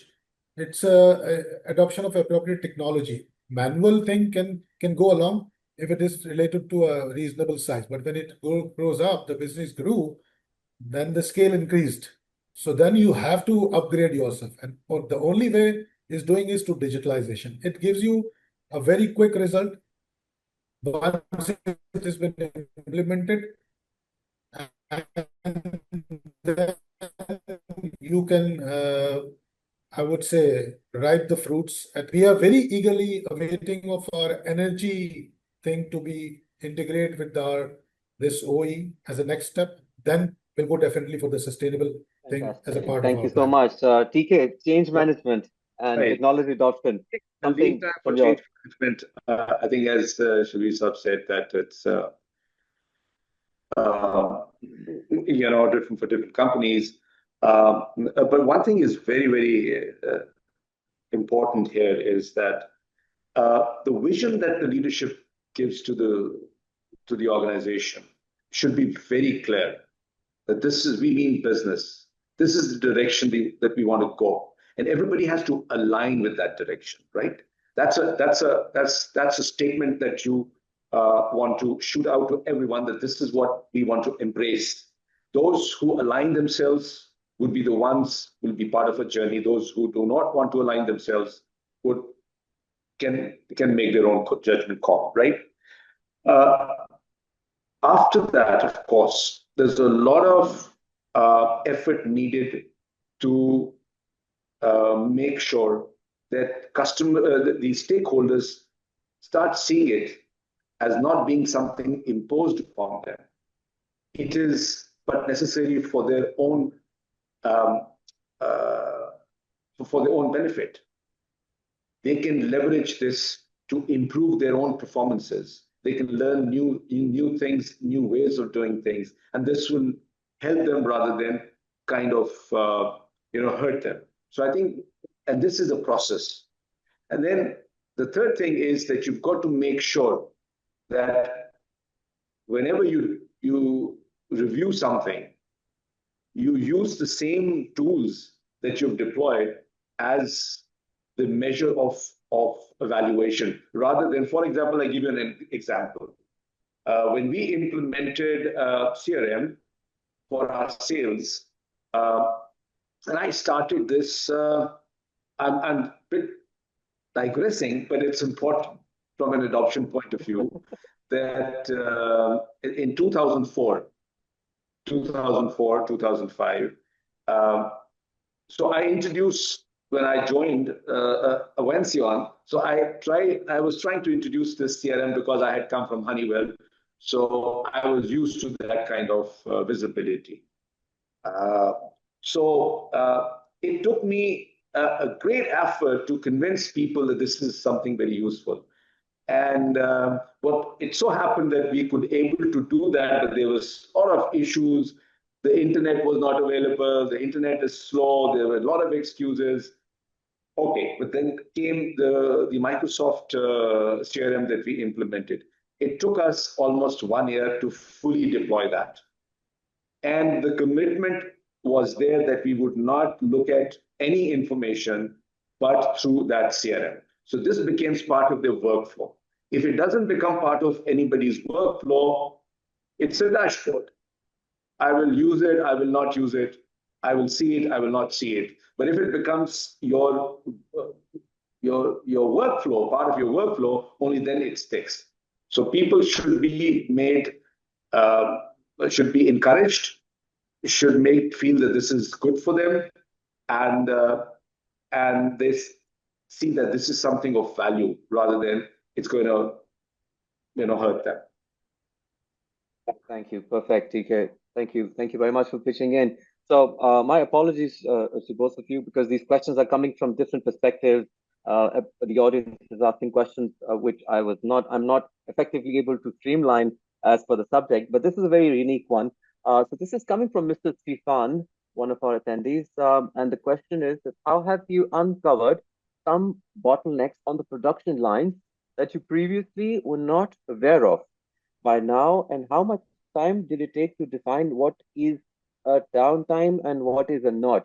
It's a adoption of appropriate technology. Manual thing can go along if it is related to a reasonable size, but when it grows up, the business grew, then the scale increased. So then you have to upgrade yourself. And the only way is to digitalization. It gives you a very quick result once it has been implemented. And then you can, I would say, ripe the fruits. And we are very eagerly awaiting of our energy thing to be integrated with this OE as a next step. Then we'll go definitely for the sustainable thing as a Fantastic. part of Thank our you so plan. much. TK, change Right. management and Right. technology adoption. The lead Something time for from your change management, I think, as Shabir Saab said, that it's different for different companies. But one thing is very, very important here is that the vision that the leadership gives to the organization should be very clear. That we mean business. This is the direction that we want to go, and everybody has to align with that direction, right? That's a statement that you want to shoot out to everyone, that this is what we want to embrace. Those who align themselves would be the ones who will be part of a journey. Those who do not want to align themselves would can make their own judgment call, right? Uh, After that, of course, there's a lot of effort needed to make sure that the stakeholders start seeing it as not being something imposed upon them. It is but necessary for their own um, uh, benefit. They can leverage this to improve their own performances. They can learn new things, new ways of doing things, and this will help them rather than kind of hurt them. So I think, and this is a process. And then the third thing is that you've got to make sure that whenever you review something, you use the same tools that you've deployed as the measure of evaluation, rather than, for example, I give you an example. When we implemented CRM for our sales, and I started this, I'm a bit digressing, but it's important from an adoption point of view, that in 2004, 2005, so I introduced, when I joined Awencion, so I was trying to introduce this CRM because I had come from Honeywell. So I was used to that kind of visibility. It took me a great effort to convince people that this is something very useful. And what it so happened that we could able to do that, but there was a lot of issues. The internet was not available. The internet is slow. There were a lot of excuses. Okay, but then came the Microsoft CRM that we implemented. It took us almost 1 year to fully deploy that. And the commitment was there that we would not look at any information but through that CRM. So this becomes part of their workflow. If it doesn't become part of anybody's workflow, it's a dashboard. I will use it, I will not use it. I will see it, I will not see it. But if it becomes your workflow, part of your workflow, only then it sticks. So people should be made, should be encouraged, should feel that this is good for them, and they see that this is something of value rather than it's going to hurt them. Thank you. Perfect, TK. Thank you. Thank you very much for pitching in. So my apologies to both of you because these questions are coming from different perspectives. The audience is asking questions which I'm not effectively able to streamline as per the subject, but this is a very unique one. So this is coming from Mr. Stefan, one of our attendees, and the question is that how have you uncovered some bottlenecks on the production lines that you previously were not aware of by now, and how much time did it take to define what is a downtime and what is a not?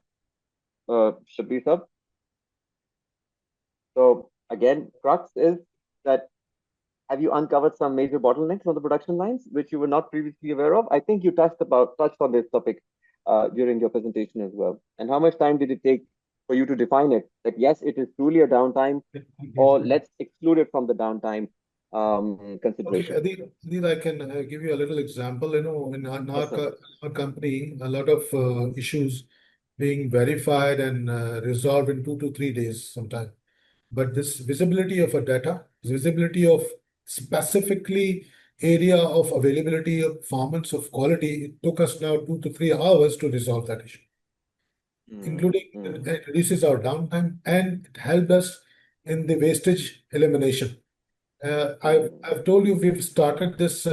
Shabir sir. So again, crux is that have you uncovered some major bottlenecks on the production lines which you were not previously aware of? I think you touched on this topic during your presentation as well. And how much time did it take for you to define it? That yes, it is truly a downtime, or let's exclude it from the downtime consideration. Okay, Adil, I can give you a little example. In our company, a lot of issues being verified and resolved in 2 to 3 days sometimes. But this visibility of a data, visibility of specifically area of availability, of performance, of quality, it took us now 2 to 3 hours to resolve that issue, including it reduces our downtime and it helped us in the wastage elimination. I've told you we've started this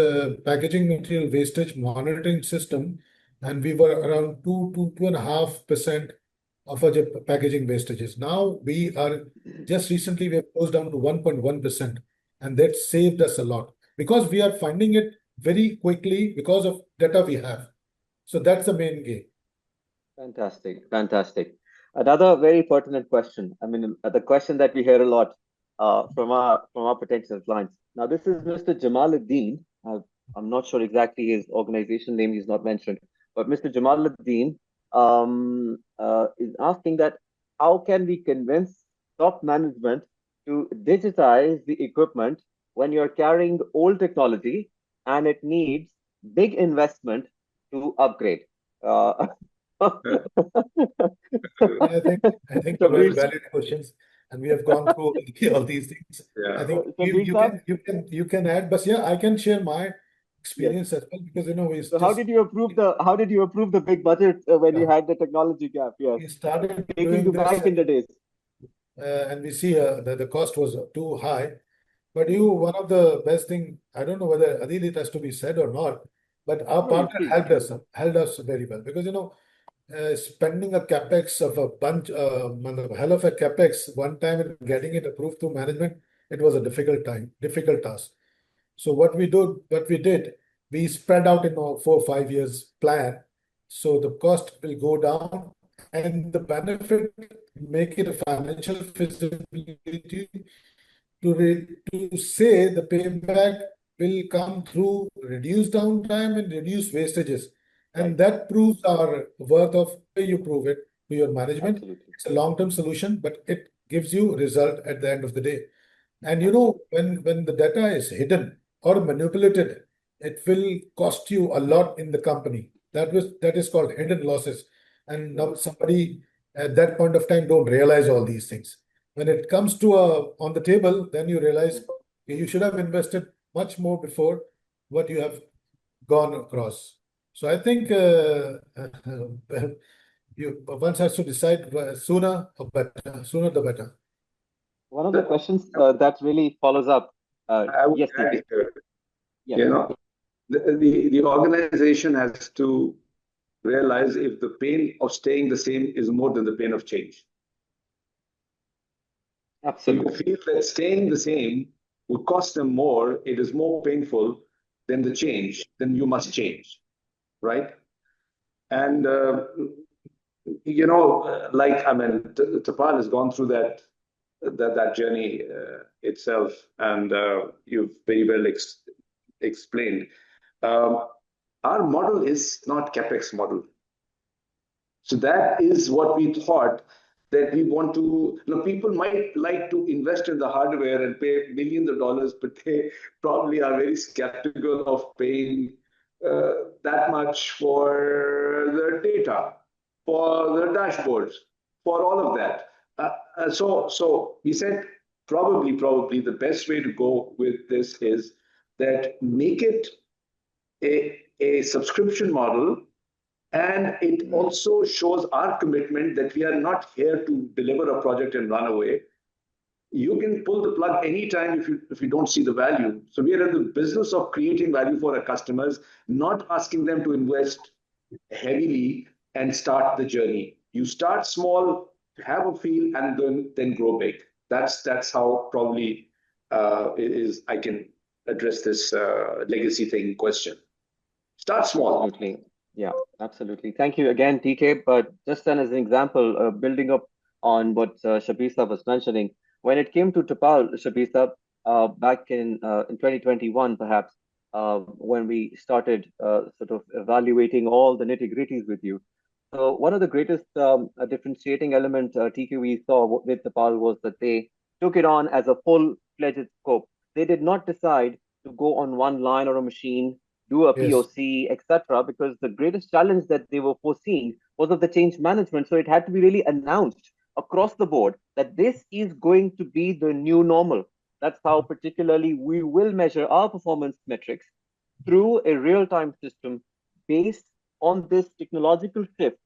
packaging material wastage monitoring system, and we were around 2.5% of our packaging wastages. Now we are just recently we have closed down to 1.1%, and that saved us a lot because we are finding it very quickly because of data we have. So that's the main game. Fantastic, fantastic. Another very pertinent question. I mean, the question that we hear a lot from our potential clients. Now, this is Mr. Jamaluddin. I'm not sure exactly his organization name. He's not mentioned, but Mr. Jamaluddin is asking that how can we convince top management to digitize the equipment when you're carrying old technology and it needs big investment to upgrade? I think those are valid questions, and we have gone through all these things. Yeah. I think you can add, but yeah, I can share my experience as well because we. So how did you approve the big budget when you had the technology gap? Yes, we started taking doing you this, back in the days, and we see that the cost was too high. But one of the best thing, I don't know whether Adil it has to be said or not, but our partner helped us very well because spending a capex of a bunch, hell of a capex one time and getting it approved through management, it was a difficult task. So what we did, we spread out in a 4 or 5 years plan. So the cost will go down and the benefit make it a financial feasibility to say the payback will come through reduced downtime and reduced wastages. And that proves our worth of you prove it to your management. Absolutely. It's a long-term solution, but it gives you result at the end of the day. And when the data is hidden or manipulated, it will cost you a lot in the company. That is called hidden losses. And now somebody at that point of time don't realize all these things. When it comes to on the table, then you realize you should have invested much more before what you have gone across. So I think one has to decide sooner the better. One of the questions that really follows up. I would Yes, add here, yes. the organization has to realize if the pain of staying the same is more than the pain of change. Absolutely. If you feel that staying the same would cost them more, it is more painful than the change, then you must change, right? And Tapal has gone through that journey itself, and you've very well explained. Our model is not capex model. So that is what we thought, that we want to, people might like to invest in the hardware and pay millions of dollars, but they probably are very skeptical of paying that much for the data, for the dashboards, for all of that. So we said probably the best way to go with this is that make it a subscription model, and it also shows our commitment that we are not here to deliver a project and run away. You can pull the plug anytime if you don't see the value. So we are in the business of creating value for our customers, not asking them to invest heavily and start the journey. You start small, have a feel, and then grow big. That's how probably I can address this legacy thing question. Start small. Absolutely. Yeah, absolutely. Thank you again, TK. But just then as an example, building up on what Shabir Sir was mentioning, when it came to Tapal, Shabir Sir, back in 2021, perhaps, when we started sort of evaluating all the nitty-gritties with you. So one of the greatest differentiating elements TK we saw with Tapal was that they took it on as a full-fledged scope. They did not decide to go on one line or a machine, do a Yes. POC, etc., because the greatest challenge that they were foreseeing was of the change management. So it had to be really announced across the board that this is going to be the new normal. That's how, particularly, we will measure our performance metrics through a real-time system based on this technological shift.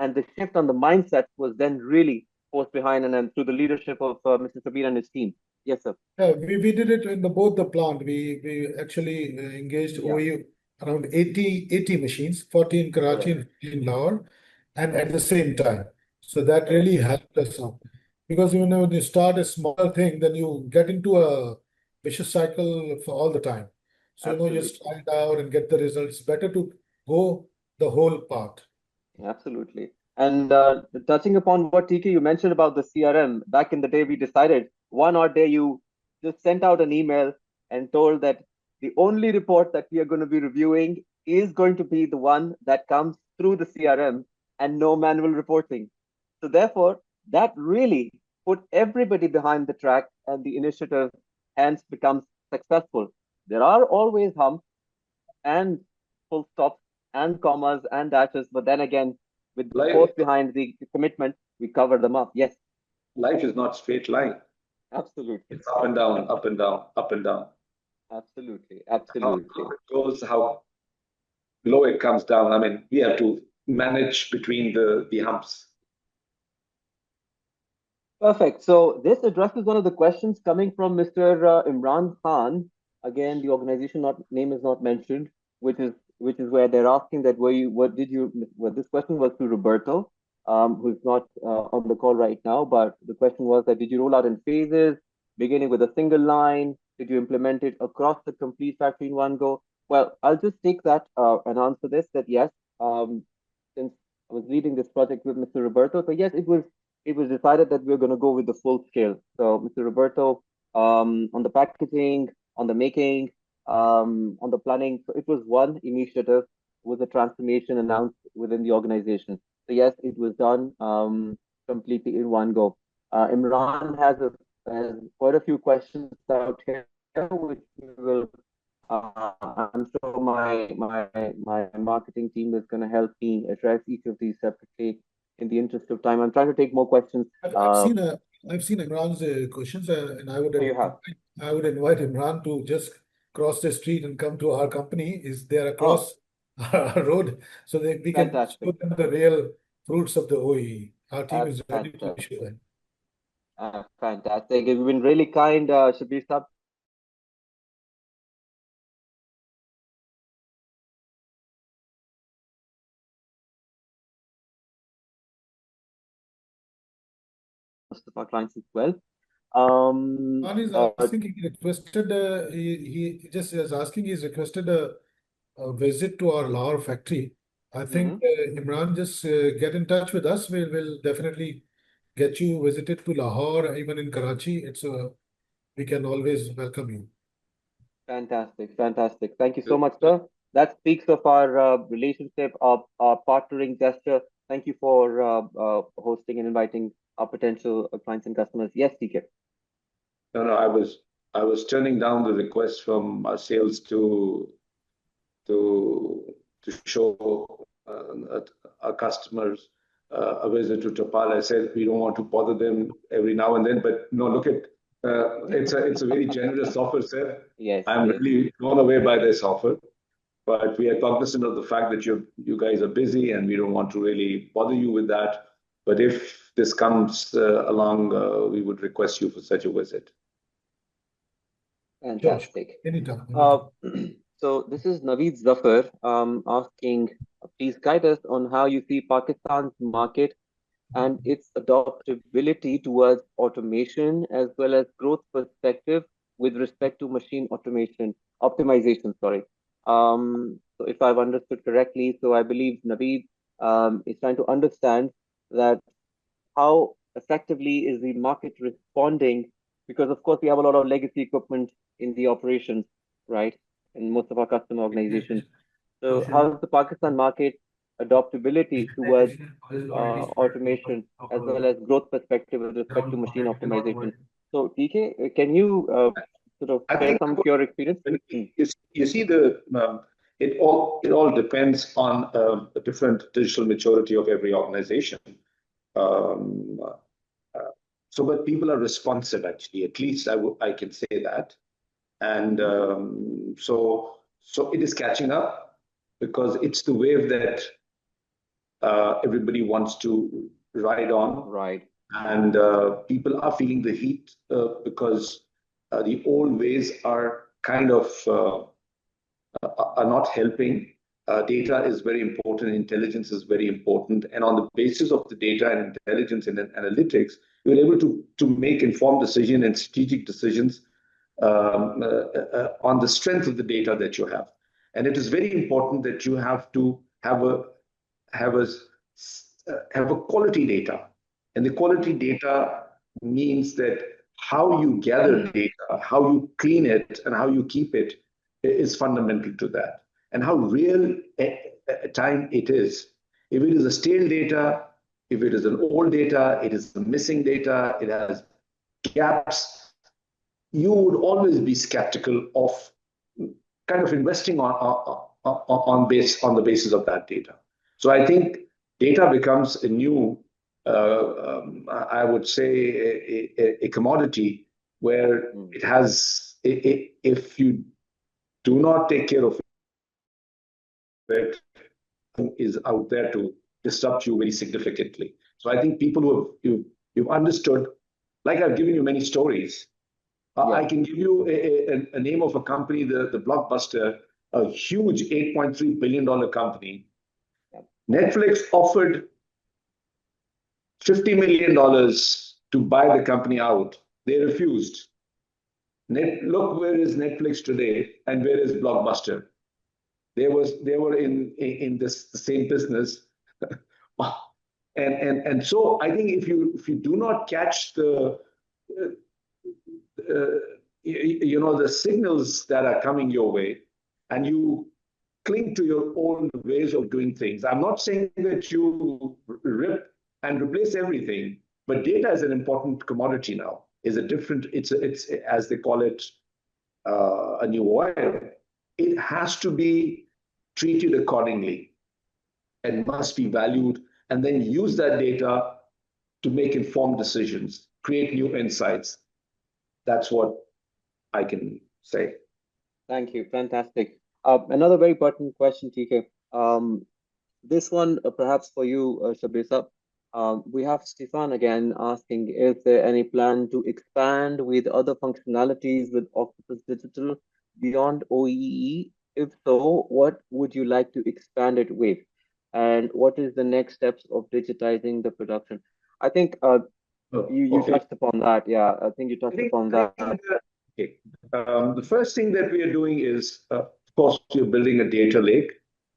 And the shift on the mindset was then really forced behind, and then through the leadership of Mr. Sabir and his team. Yes, sir. Yeah, we did it in both the plant. We actually engaged OEE around 80 machines, 40 in Karachi and 50 in Lahore, and at the same time. So that really helped us out. Because when you start a small thing, then you get into a vicious cycle for all the time. So you start out and get the results. Better to go the whole path. Absolutely. And touching upon what TK you mentioned about the CRM, back in the day, we decided one odd day you just sent out an email and told that the only report that we are going to be reviewing is going to be the one that comes through the CRM and no manual reporting. So therefore, that really put everybody behind the track, and the initiative hence becomes successful. There are always humps and full stops and commas and dashes, but then again, with the force behind the commitment, we cover them up. Yes. Life is not straight line. Absolutely. It's up and down, up and down, up and down. Absolutely. Absolutely. How it goes, how low it comes down. I mean, we have to manage between the humps. Perfect. So this addresses one of the questions coming from Mr. Imran Khan. Again, the organization name is not mentioned, which is where they're asking that this question was to Roberto, who's not on the call right now, but the question was that did you roll out in phases, beginning with a single line? Did you implement it across the complete factory in one go? Well, I'll just take that and answer this, that yes, since I was leading this project with Mr. Roberto, so yes, it was decided that we are going to go with the full scale. So Mr. Roberto, on the packaging, on the making, on the planning. So it was one initiative, with a transformation announced within the organization. So yes, it was done completely in one go. Imran has quite a few questions out here, which we will. I'm sure my marketing team is going to help me address each of these separately. In the interest of time, I'm trying to take more questions. I've seen Imran's questions, and I would invite Imran to just cross the street and come to our company. Is there across our road, so that we can show them the real fruits of the OEE. Our team is ready to show them. Fantastic. You've been really kind, Shabir Sab. Most of our clients as well. He requested. He just is asking. He's requested a visit to our Lahore factory. I think Imran, just get in touch with us. We'll definitely get you visited to Lahore, even in Karachi. We can always welcome you. Fantastic. Thank you so much, sir. That speaks of our relationship, of our partnering gesture Thank you for hosting and inviting our potential clients and customers. Yes, TK. No, I was turning down the request from our sales to show our customers a visit to Tapal. I said we don't want to bother them every now and then, but no, look at it's a very generous offer, sir. Yes, I'm yes. really blown away by this offer, but we are cognizant of the fact that you guys are busy and we don't want to really bother you with that. But if this comes along, we would request you for such a visit. Fantastic. Anytime. So this is Naveed Zafar asking, please guide us on how you see Pakistan's market and its adaptability towards automation as well as growth perspective with respect to machine optimization, sorry. So if I've understood correctly, so I believe Naveed is trying to understand that how effectively is the market responding? Because of course we have a lot of legacy equipment in the operations, right? In most of our customer organizations. So how is the Pakistan market adaptability towards automation as well as growth perspective with respect to machine optimization? So TK, can you sort of I share think some of your experience? you see it all depends on the different digital maturity of every organization. Um, but people are responsive, actually. At least I can say that, and so it is catching up because it's the wave that everybody wants to ride on, Right. and people are feeling the heat because the old ways are kind of are not helping. Data is very important, intelligence is very important, and on the basis of the data and intelligence and analytics, you're able to make informed decisions and strategic decisions on the strength of the data that you have. And it is very important that you have to have a quality data, and the quality data means that how you gather data, how you clean it, and how you keep it is fundamental to that, and how real time it is. If it is a stale data, if it is an old data, it is missing data, it has gaps, you would always be skeptical of kind of investing on the basis of that data. So I think data becomes a new, I would say, a commodity where it has, if you do not take care of it, is out there to disrupt you very significantly. So I think people you've understood, like I've given you many stories. I can give you a name of a company, the Blockbuster, a huge $8.3 billion company. Netflix offered $50 million to buy the company out. They refused. Look where is Netflix today and where is Blockbuster. They were in the same business. And so I think if you do not catch the the signals that are coming your way, and you cling to your own ways of doing things. I'm not saying that you rip and replace everything, but data is an important commodity now. It's as they call it, a new oil. It has to be treated accordingly and must be valued, and then use that data to make informed decisions, create new insights. That's what I can say. Thank you. Fantastic. Another very pertinent question, TK. This one, perhaps for you, Shabisa. We have Stefan again asking, is there any plan to expand with other functionalities with Octopus Digital beyond OEE? If so, what would you like to expand it with? And what is the next steps of digitizing the production? I think you touched upon that. Yeah, I think you touched upon that. Okay. The first thing that we are doing is, of course, we're building a data lake,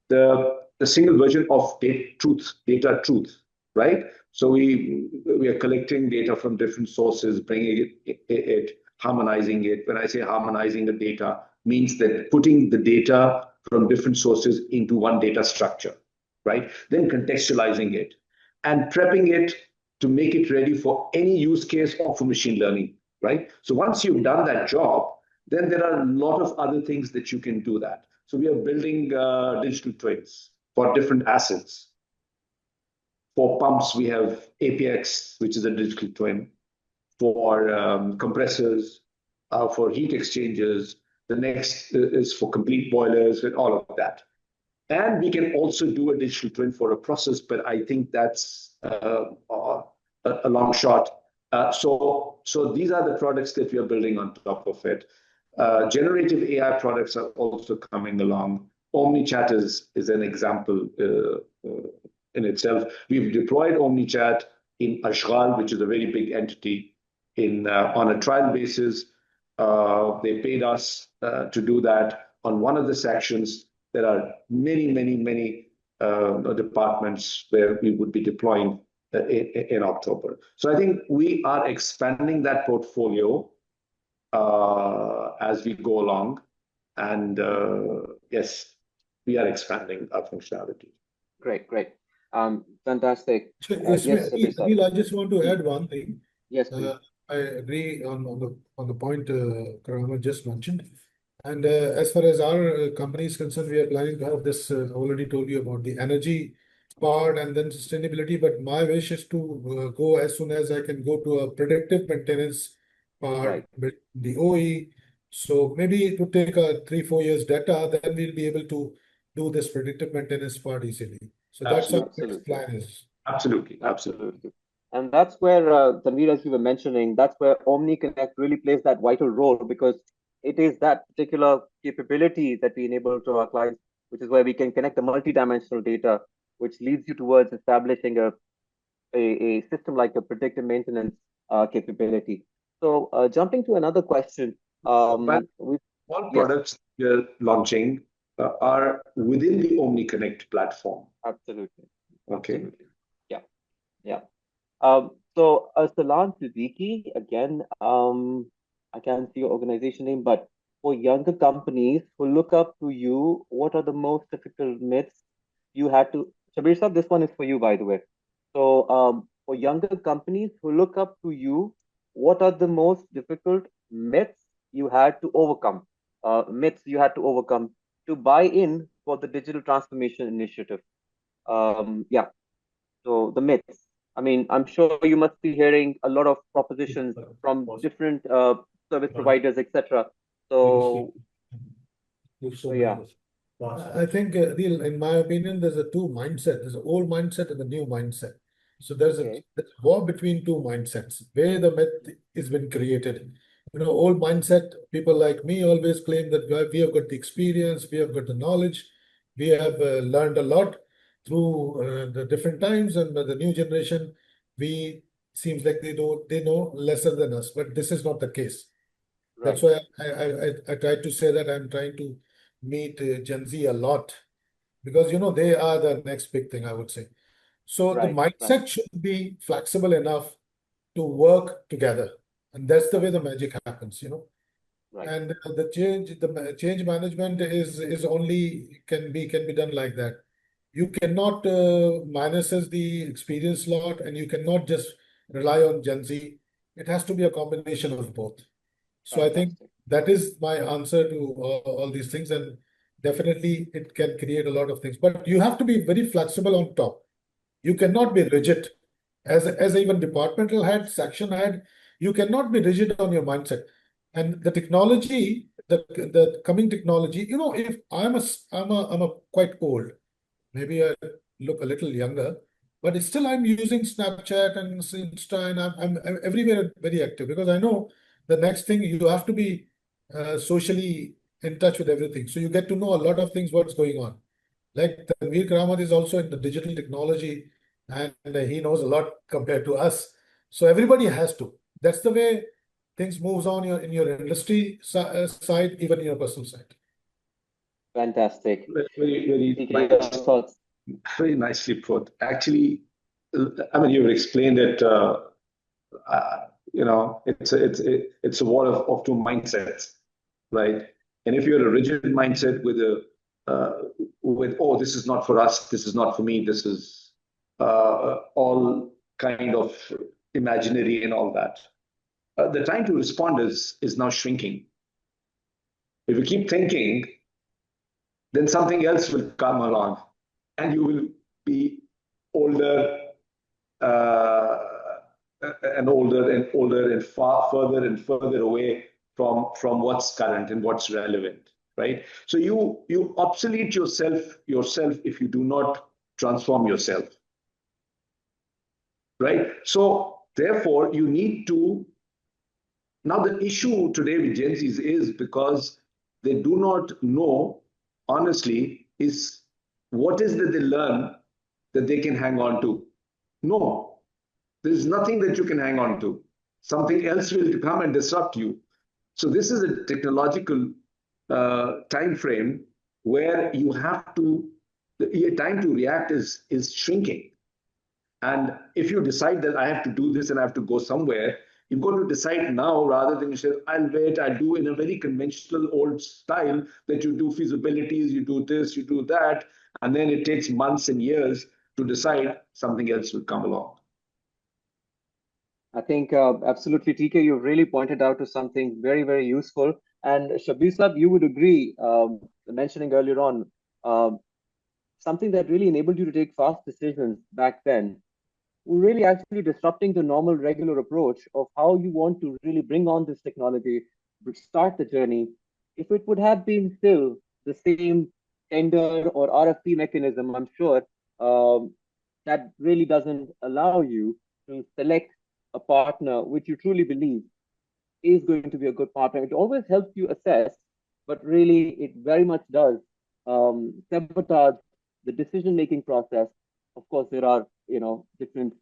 the single version of data truth, right? So we are collecting data from different sources, bringing it, harmonizing it. When I say harmonizing the data, means that putting the data from different sources into one data structure, right? Then contextualizing it. and prepping it to make it ready for any use case or for machine learning, right? So once you've done that job, then there are a lot of other things that you can do that. So we are building digital twins for different assets. For pumps, we have APX, which is a digital twin. For compressors, for heat exchangers. The next is for complete boilers and all of that. And we can also do a digital twin for a process, but I think that's a long shot. So these are the products that we are building on top of it. Generative AI products are also coming along. OmniChat is an example in itself. We've deployed OmniChat in Ashghal, which is a very big entity, on a trial basis. They paid us to do that on one of the sections. There are many departments where we would be deploying in October. So I think we are expanding that portfolio as we go along. And yes, we are expanding our functionality. Great. Fantastic. So, Yes, Sabir sir. Anil, I just want to add one thing. Yes, please. I agree on the point Karama just mentioned. And as far as our company is concerned, we are planning to have this. Already told you about the energy part and then sustainability. But my wish is to go as soon as I can go to a predictive maintenance part, Right. with the OE. So maybe it would take 3-4 years data. Then we'll be able to do this predictive maintenance part easily. So that's our next plan is. Absolutely. And that's where, Tanveer, as you were mentioning, that's where OmniConnect really plays that vital role, because it is that particular capability that we enable to our clients, which is where we can connect the multidimensional data, which leads you towards establishing a system like a predictive maintenance capability. So jumping to another question. All products we're launching are within the OmniConnect platform. Absolutely. Okay. Absolutely. Yeah. So Salam Siddiqui, again, I can't see your organization name, but for younger companies who look up to you, what are the most difficult myths you had to? Shabir sir, this one is for you, by the way. So for younger companies who look up to you, what are the most difficult myths you had to overcome? Myths you had to overcome to buy in for the digital transformation initiative. Yeah. So the myths. I mean, I'm sure you must be hearing a lot of propositions from different service providers, etc. So yeah, I think, in my opinion, there's a two mindset. There's an old mindset and a new mindset. So there's a war between two mindsets where the myth has been created. Old mindset, people like me always claim that we have got the experience, we have got the knowledge, we have learned a lot through the different times, and the new generation, we seems like they know lesser than us, but this is not the case. right. That's why I tried to say that I'm trying to meet Gen Z a lot, because they are the next big thing, I would say. So the mindset should be flexible enough to work together, and that's the way the magic happens. Right. And the change management is only can be done like that. You cannot minus the experience lot, and you cannot just rely on Gen Z. It has to be a combination of both. So I think that is my answer to all these things, and definitely it can create a lot of things. But you have to be very flexible on top. You cannot be rigid. As even departmental head, section head, you cannot be rigid on your mindset. And the technology, the coming technology, if I'm a quite old, maybe I look a little younger, but still I'm using Snapchat and Insta, and I'm everywhere very active, because I know the next thing you have to be socially in touch with everything. So you get to know a lot of things, what's going on. Like Tanveer Karamat is also in the digital technology, and he knows a lot compared to us. So everybody has to. That's the way things moves on in your industry side, even in your personal side. Fantastic. Very nicely put. Actually, I mean, you've explained it. It's a war of two mindsets, right? And if you're a rigid mindset with this is not for us, this is not for me, this is all kind of imaginary and all that. The time to respond is now shrinking. If you keep thinking, then something else will come along, and you will be older and older and older and far further and further away from what's current and what's relevant, right? So you obsolete yourself if you do not transform yourself, right? So therefore, you need to. Now the issue today with Gen Zs is because they do not know, honestly, is what is that they learn that they can hang on to. No, there's nothing that you can hang on to. Something else will come and disrupt you. So this is a technological time frame where you have to, your time to react is shrinking. And if you decide that I have to do this and I have to go somewhere, you've got to decide now rather than you say, I'll wait, I'll do in a very conventional old style that you do feasibilities, you do this, you do that, and then it takes months and years to decide something else will come along. I think absolutely, TK, you've really pointed out to something very, very useful. And Shabir Sab, you would agree, mentioning earlier on, something that really enabled you to take fast decisions back then, really actually disrupting the normal, regular approach of how you want to really bring on this technology, start the journey. If it would have been still the same tender or RFP mechanism, I'm sure that really doesn't allow you to select a partner which you truly believe is going to be a good partner. It always helps you assess, but really it very much does sabotage the decision-making process. Of course, there are different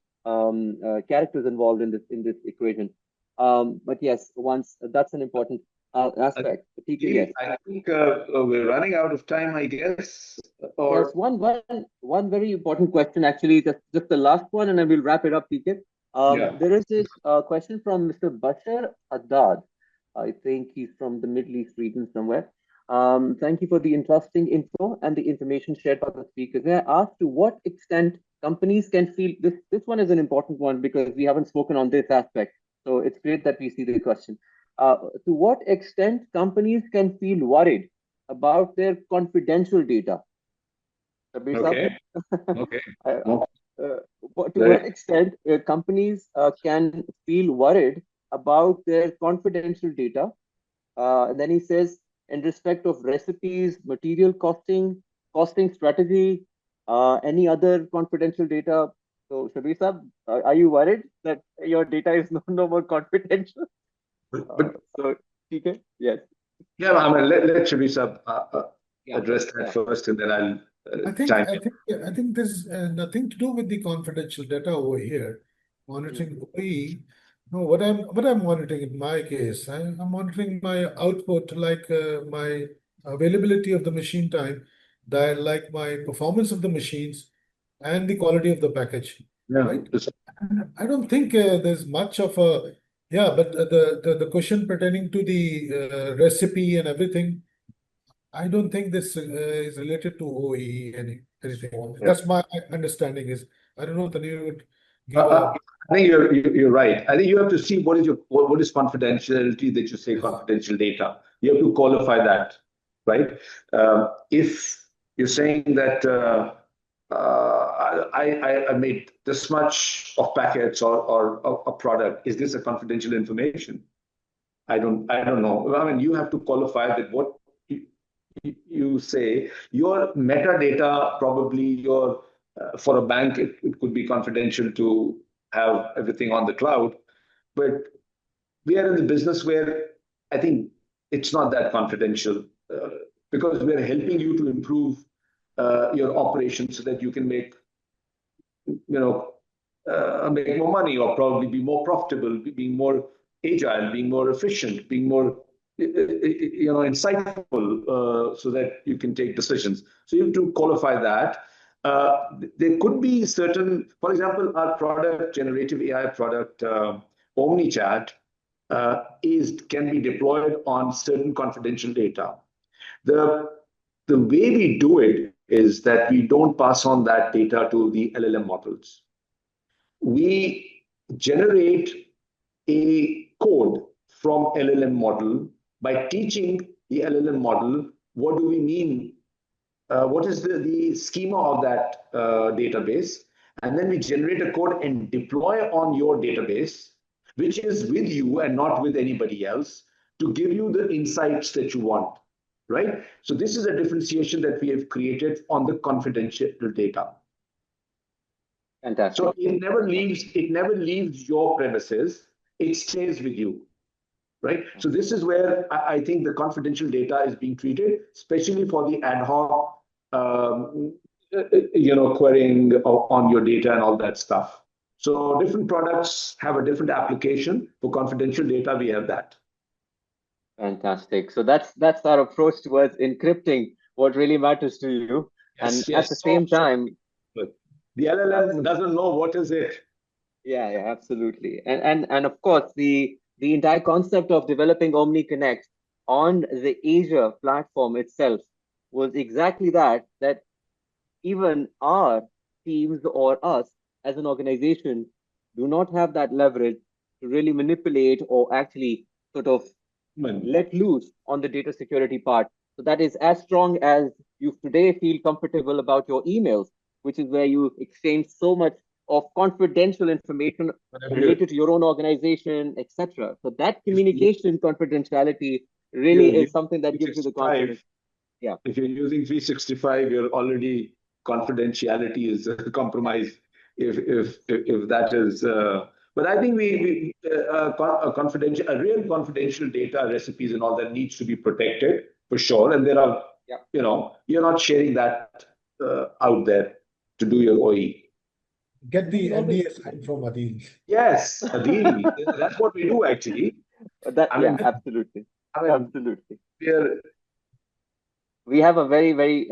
characters involved in this equation. But yes, once that's an important aspect. Yes. I think we're running out of time, I guess. Or yes, one very important question, actually, just the last one, and then we'll wrap it up, TK. There is this question from Mr. Bashar Haddad. I think he's from the Middle East region somewhere. Thank you for the interesting info and the information shared by the speakers. I asked to what extent companies can feel this one is an important one because we haven't spoken on this aspect. So it's great that we see the question. To what extent companies can feel worried about their confidential data? okay. Okay. To what extent companies can feel worried about their confidential data? And then he says, in respect of recipes, material costing strategy, any other confidential data. So, Shabir Sab, are you worried that your data is no more confidential? So, TK, yes. Yeah, I mean, let Shabir Sab address that first, and then I'll chime in. I think there's nothing to do with the confidential data over here. Monitoring OEE. No, what I'm monitoring in my case, I'm monitoring my output, like my availability of the machine time, like my performance of the machines, and the quality of the package. Yeah. Right? I don't think there's much of a but the question pertaining to the recipe and everything, I don't think this is related to OEE anything. That's my understanding. Is I don't know. Tanir would give a. I think you're right. I think you have to see what is confidentiality that you say confidential data. You have to qualify that, right? If you're saying that I made this much of packets or a product, is this a confidential information? I don't know. I mean, you have to qualify that what you say. Your metadata, probably your for a bank, it could be confidential to have everything on the cloud. But we are in the business where I think it's not that confidential because we are helping you to improve your operations so that you can make make more money or probably be more profitable, being more agile, being more efficient, being more insightful so that you can take decisions. So you have to qualify that. There could be certain, for example, our product, generative AI product, OmniChat, can be deployed on certain confidential data. The way we do it is that we don't pass on that data to the LLM models. We generate a code from LLM model by teaching the LLM model what do we mean, what is the schema of that database, and then we generate a code and deploy on your database, which is with you and not with anybody else, to give you the insights that you want, right? So this is a differentiation that we have created on the confidential data. Fantastic. So it never leaves your premises, it stays with you, right? So this is where I think the confidential data is being treated, especially for the ad hoc, querying on your data and all that stuff. So different products have a different application. For confidential data, we have that. Fantastic. So that's our approach towards encrypting what really matters to you. Yes, and at the same time, but the LLM doesn't know what is it. yeah, absolutely. And of course, the entire concept of developing Omni Connect on the Asia platform itself was exactly that even our teams or us as an organization do not have that leverage to really manipulate or actually sort of let loose on the data security part. So that is as strong as you today feel comfortable about your emails, which is where you exchange so much of confidential information related to your own organization, etc. So that communication confidentiality really is something that gives you the confidence. Yeah. If you're using 365, you're already confidentiality is compromised. If that is, but I think a real confidential data recipes and all that needs to be protected for sure. And there are, you're not sharing that out there to do your OE. Get the NDA signed from Adil. Yes, Adil. That's what we do actually. Absolutely. Absolutely. We have a very, very,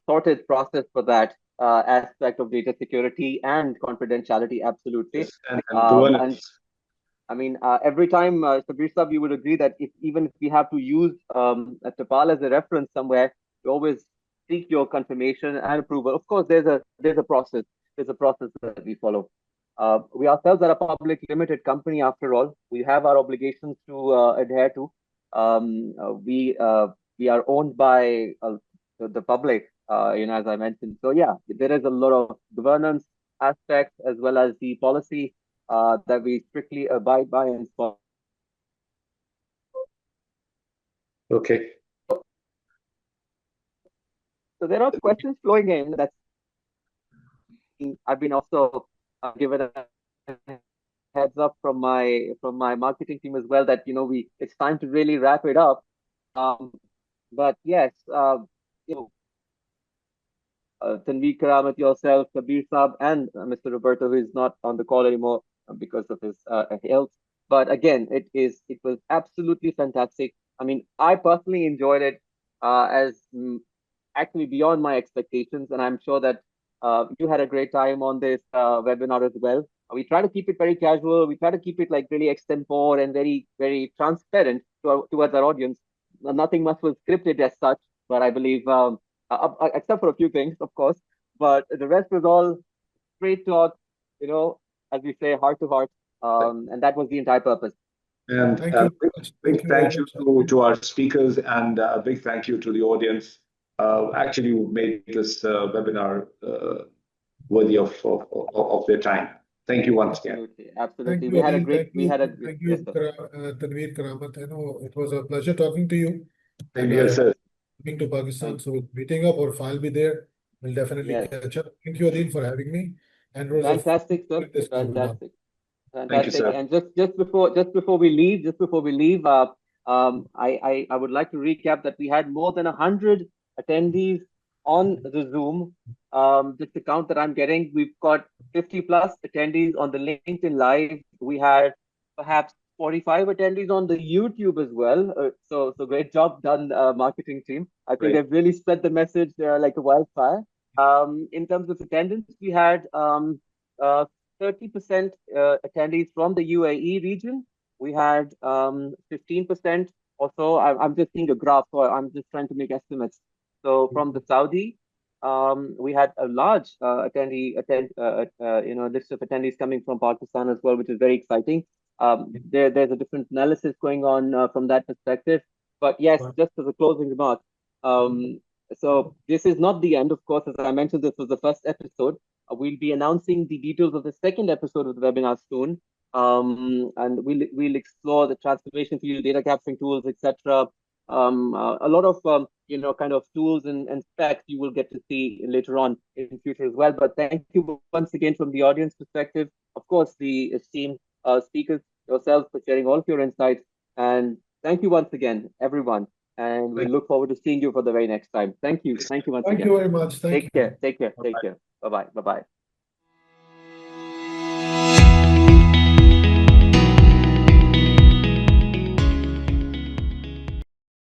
sorted process for that aspect of data security and confidentiality. Absolutely. Yes, and I mean, every time, Sabir Sab, you would agree that even if we have to use a Tapal as a reference somewhere, we always seek your confirmation and approval. Of course, there's a process. There's a process that we follow. We ourselves are a public limited company after all. We have our obligations to adhere to. We are owned by the public, as I mentioned. So yeah, there is a lot of governance aspects as well as the policy that we strictly abide by and follow. Okay. So there are questions flowing in. I've been also given a heads up from my marketing team as well that it's time to really wrap it up. But yes, Tanveer Karamat, yourself, Kabir Saab, and Mr. Roberto, who is not on the call anymore because of his health. But again, it was absolutely fantastic. I mean, I personally enjoyed it as actually beyond my expectations, and I'm sure that you had a great time on this webinar as well. We try to keep it very casual. We try to keep it like really extempore and very, very transparent towards our audience. Nothing much was scripted as such, but I believe, except for a few things, of course, but the rest was all straight talk, as we say, heart to heart. And that was the entire purpose. And big thank you to our speakers, and a big thank you to the audience. Actually, you made this webinar worthy of their time. Thank you once again. Absolutely. Thank you, Tanveer Karamat. It was a pleasure talking to you. Thank you, sir. Coming to Pakistan, so meeting up, or if I'll be there, we'll definitely catch up. Thank you, Adil, for having me. And fantastic, sir. Fantastic. Thank you, sir. And just before we leave, I would like to recap that we had more than 100 attendees on the Zoom. Just the count that I'm getting, we've got 50 plus attendees on the LinkedIn Live. We had perhaps 45 attendees on the YouTube as well. So great job done, marketing team. I think they've really spread the message like a wildfire. In terms of attendance, we had 30% attendees from the UAE region. We had 15% or so. I'm just seeing a graph, so I'm just trying to make estimates. So from the Saudi, We had a large list of attendees coming from Pakistan as well, which is very exciting. There's a different analysis going on from that perspective. But yes, just as a closing remark, so this is not the end, of course. As I mentioned, this was the first episode. We'll be announcing the details of the second episode of the webinar soon. And we'll explore the transformation field, data capturing tools, etc. A lot of kind of tools and specs you will get to see later on in future as well. But thank you once again from the audience perspective. Of course, the esteemed speakers yourselves for sharing all of your insights. And thank you once again, everyone. And we look forward to seeing you for the very next time. Thank you. Thank you once again. Thank you very much. Thank you. Take care. Take care. Take care. Bye bye. Bye bye.